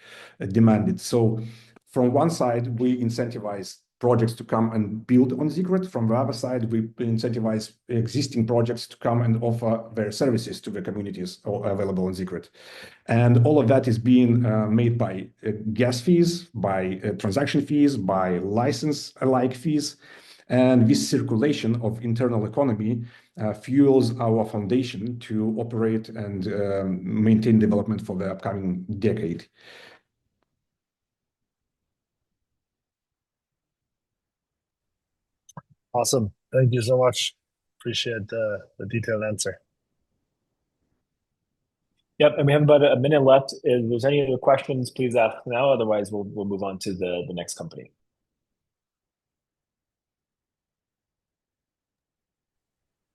demanded. So from one side, we incentivize projects to come and build on Secret. From the other side, we incentivize existing projects to come and offer their services to the communities available on Secret. And all of that is being made by gas fees, by transaction fees, by license-alike fees. And this circulation of internal economy fuels our foundation to operate and maintain development for the upcoming decade. Awesome. Thank you so much. Appreciate the detailed answer. Yep, and we have about a minute left. If there's any other questions, please ask now. Otherwise, we'll move on to the next company.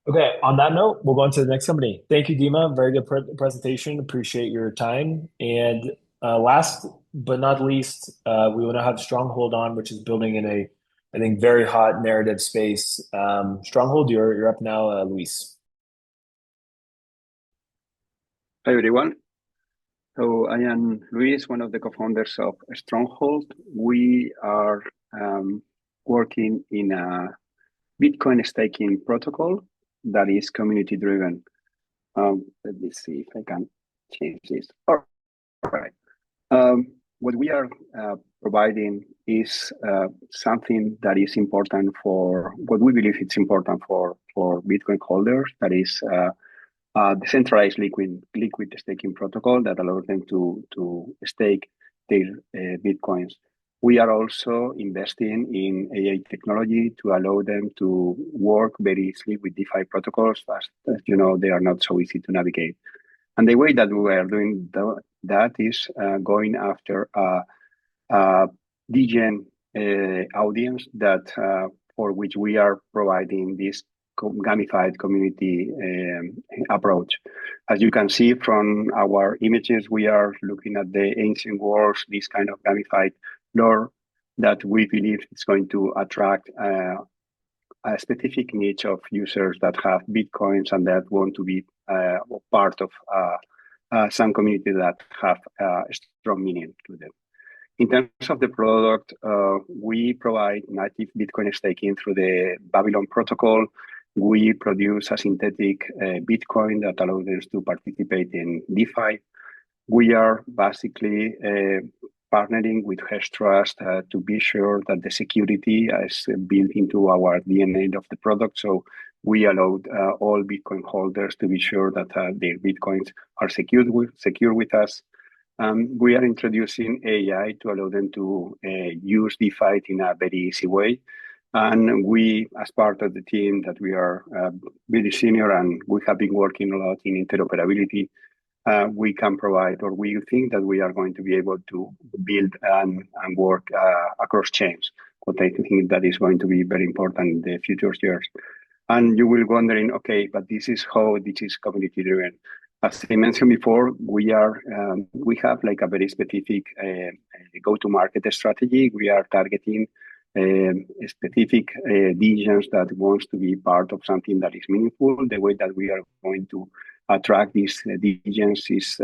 Okay, on that note, we'll go on to the next company. Thank you, Dima. Very good presentation. Appreciate your time. And last but not least, we want to have Stronghold on, which is building in a, I think, very hot narrative space. Stronghold, you're up now, Luis. Hi, everyone. So I am Luis, one of the co-founders of Stronghold. We are working in a Bitcoin staking protocol that is community driven. Let me see if I can change this. All right. What we are providing is something that is important for what we believe it's important for Bitcoin holders. That is decentralized liquid staking protocol that allows them to stake their Bitcoins. We are also investing in AI technology to allow them to work very easily with DeFi protocols. As you know, they are not so easy to navigate. And the way that we are doing that is going after a degen audience that for which we are providing this gamified community approach. As you can see from our images, we are looking at the ancient wars, this kind of gamified lore that we believe is going to attract a specific niche of users that have Bitcoins and that want to be part of some community that have strong meaning to them. In terms of the product, we provide native Bitcoin staking through the Babylon protocol. We produce a synthetic Bitcoin that allows them to participate in DeFi. We are basically partnering with Hash Trust to be sure that the security is built into our DNA of the product. So we allowed all Bitcoin holders to be sure that their Bitcoins are secure with us. We are introducing AI to allow them to use DeFi in a very easy way. And we, as part of the team that we are very senior and we have been working a lot in interoperability, we can provide, or we think that we are going to be able to build and work across chains. What I think that is going to be very important in the future years. And you will be wondering, okay, but this is how this is community driven. As I mentioned before, we have like a very specific go-to-market strategy. We are targeting specific regions that wants to be part of something that is meaningful. The way that we are going to attract these regions is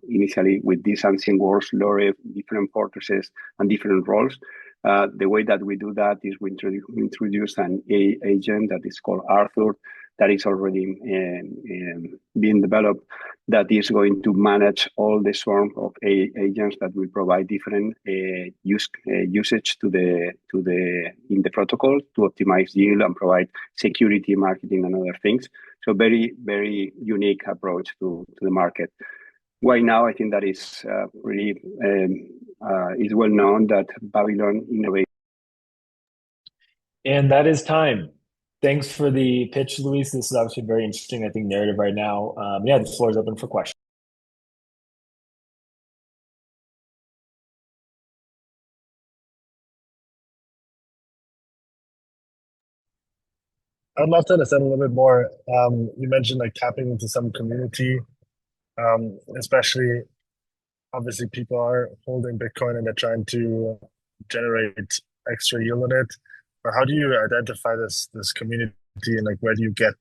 initially with these ancient wars, lore, different fortresses, and different roles. The way that we do that is we introduce an agent that is called Arthur, that is already being developed, that is going to manage all the swarm of agents that will provide different usage in the protocol to optimize yield and provide security, marketing, and other things. So very, very unique approach to the market. Right now, I think that is really is well known that Babylon innovates. And that is time. Thanks for the pitch, Luis. This is obviously very interesting, I think, narrative right now. Yeah, the floor is open for questions. I'd love to understand a little bit more. You mentioned like tapping into some community, especially obviously people are holding Bitcoin and they're trying to generate extra yield on it. or how do you identify this community, and like where do you get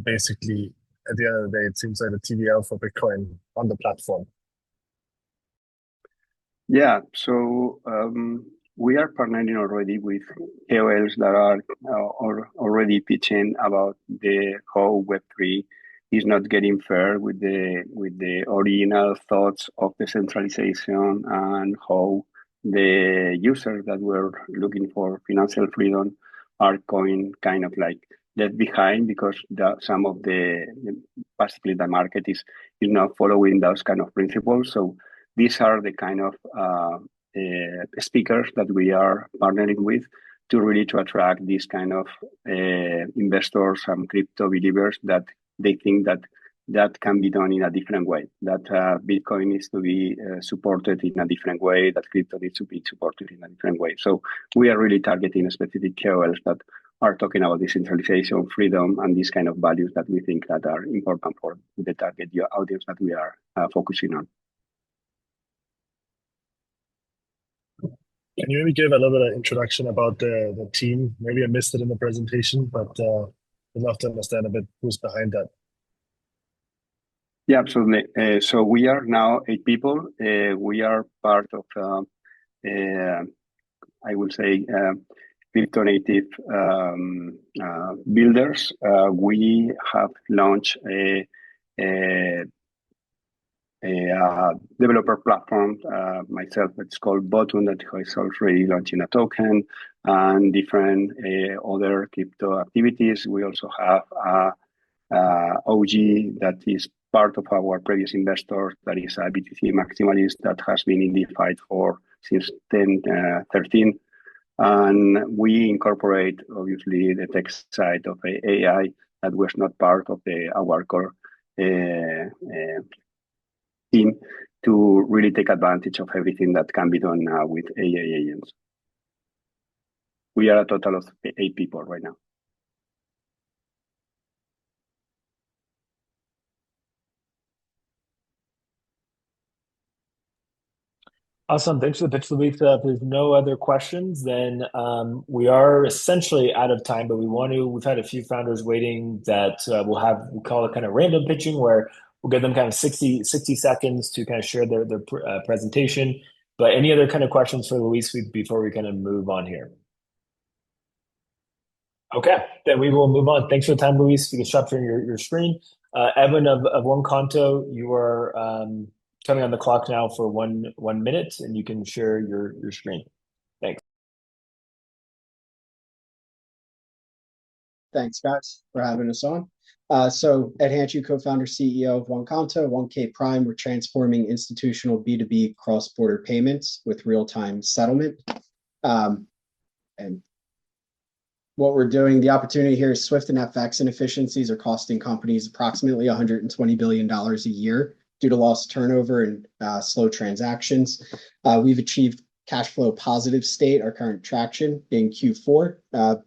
basically at the end of the day, it seems like the TVL for Bitcoin on the platform? Yeah, so we are partnering already with KOLs that are already pitching about the how Web3 is not getting fair with the original thoughts of decentralization, and how the users that were looking for financial freedom are going kind of like left behind, because some of basically the market is not following those kind of principles. So these are the kind of speakers that we are partnering with to really to attract these kind of investors and crypto believers that they think that can be done in a different way, that Bitcoin needs to be supported in a different way, that crypto needs to be supported in a different way. So we are really targeting specific KOLs that are talking about decentralization, freedom, and these kind of values that we think that are important for the target audience that we are focusing on. Can you maybe give a little bit of introduction about the team? Maybe I missed it in the presentation, but I'd love to understand a bit who's behind that. Yeah, absolutely. So we are now 8 people. We are part of, I would say, crypto native builders. We have launched a developer platform myself. It's called Botun, that is already launching a token and different other crypto activities. We also have OG that is part of our previous investors, that is a BTC maximalist that has been in DeFi since 2013. And we incorporate obviously the tech side of AI that was not part of our core team, to really take advantage of everything that can be done now with AI agents. We are a total of 8 people right now. Awesome. Thanks for the pitch, Luis. If there's no other questions, then we are essentially out of time, but we've had a few founders waiting that we call it kind of random pitching, where we'll give them kind of 60 seconds to kind of share their presentation. But any other kind of questions for Luis before we kind of move on here? Okay, then we will move on. Thanks for the time, Luis. You can stop sharing your screen. Edwin of OneConto, you are coming on the clock now for one minute, and you can share your screen. Thanks. Thanks, guys, for having us on. So Ed Hanchu, co-founder, CEO of OneConto, 1K Prime. We're transforming institutional B2B cross-border payments with real-time settlement. And what we're doing, the opportunity here is Swift and FX inefficiencies are costing companies approximately $120 billion a year due to lost turnover and slow transactions. We've achieved cash flow positive state, our current traction in Q4.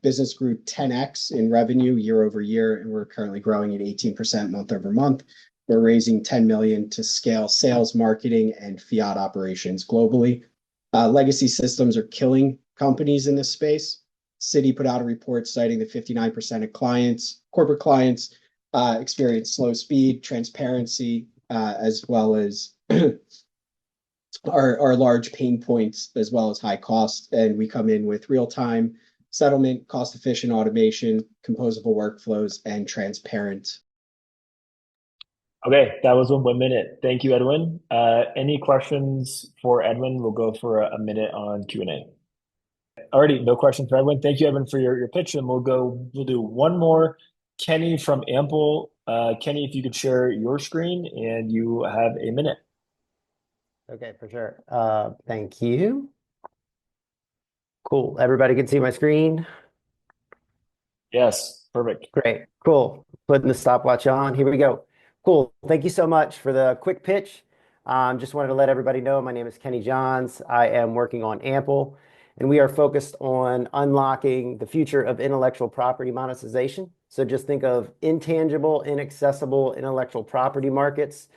Business grew 10x in revenue year over year, and we're currently growing at 18% month over month. We're raising 10 million to scale sales, marketing, and fiat operations globally. Legacy systems are killing companies in this space. Citi put out a report citing that 59% of corporate clients, experience slow speed, transparency, as well as our large pain points, as well as high cost. And we come in with real-time settlement, cost-efficient automation, composable workflows, and transparent. Okay, that was 1 minute. Thank you, Edwin. Any questions for Edwin? We'll go for a minute on Q&A. Alrighty, no questions for Edwin. Thank you, Edwin, for your pitch, and we'll do one more. Kenny from Ample. Kenny, if you could share your screen, and you have a minute. Okay, for sure. Thank you. Cool. Everybody can see my screen? Yes, perfect. Great, cool. Putting the stopwatch on. Here we go. Cool. Thank you so much for the quick pitch. Just wanted to let everybody know my name is Kenny Johns. I am working on Ample, and we are focused on unlocking the future of intellectual property monetization. So just think of intangible, inaccessible intellectual property markets.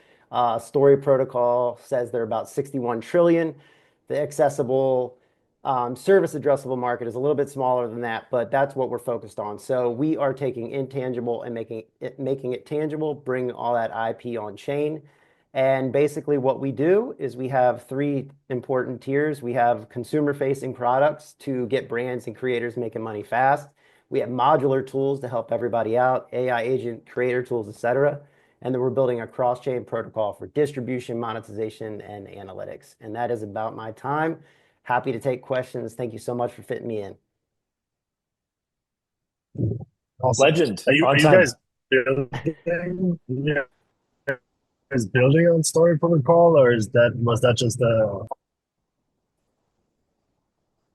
Story Protocol says they're about 61 trillion. The accessible Service addressable market is a little bit smaller than that, but that's what we're focused on. So we are taking intangible and making it tangible, bring all that IP on chain. And basically what we do is we have three important tiers. We have consumer-facing products to get brands and creators making money fast. We have modular tools to help everybody out, AI agent, creator tools, etc. And then we're building a cross-chain protocol for distribution, monetization, and analytics. And that is about my time. Happy to take questions. Thank you so much for fitting me in. Awesome. Legend. Are you guys building? Yeah. Is building on story protocol, or was that just a?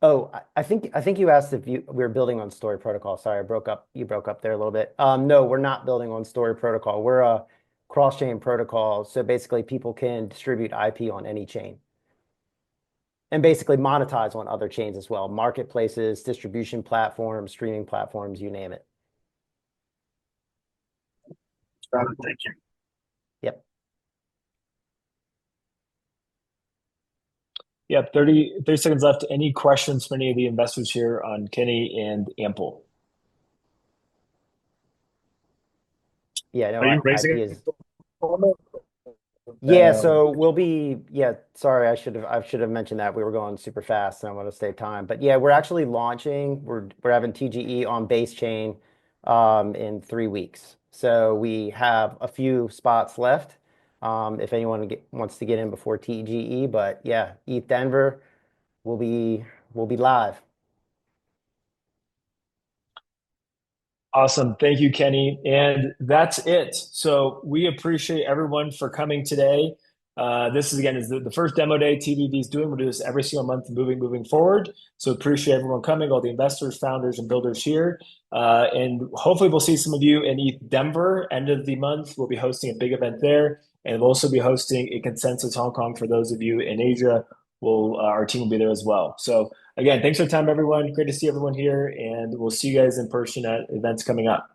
Oh, I think you asked if we were building on story protocol. Sorry, I broke up. You broke up there a little bit. No, we're not building on story protocol. We're a cross-chain protocol. So basically people can distribute IP on any chain and basically monetize on other chains as well. Marketplaces, distribution platforms, streaming platforms, you name it. Thank you. Yep. Yep, 30 seconds left. Any questions from any of the investors here on Kenny and Ample? Yeah, no, Are you raising IP is... it? Yeah, so we'll be, yeah, sorry, I should have mentioned that. We were going super fast and I want to save time. But yeah, we're actually launching, we're having TGE on base chain in 3 weeks. So we have a few spots left if anyone wants to get in before TGE. But yeah, ETH Denver will be live. Awesome. Thank you, Kenny. And that's it. So we appreciate everyone for coming today. This is the first demo day TBV is doing. We'll do this every single month moving forward. So appreciate everyone coming, all the investors, founders, and builders here. And hopefully we'll see some of you in ETH Denver end of the month. We'll be hosting a big event there. And we'll also be hosting a Consensus Hong Kong for those of you in Asia. Our team will be there as well. So again, thanks for your time, everyone. Great to see everyone here, and we'll see you guys in person at events coming up.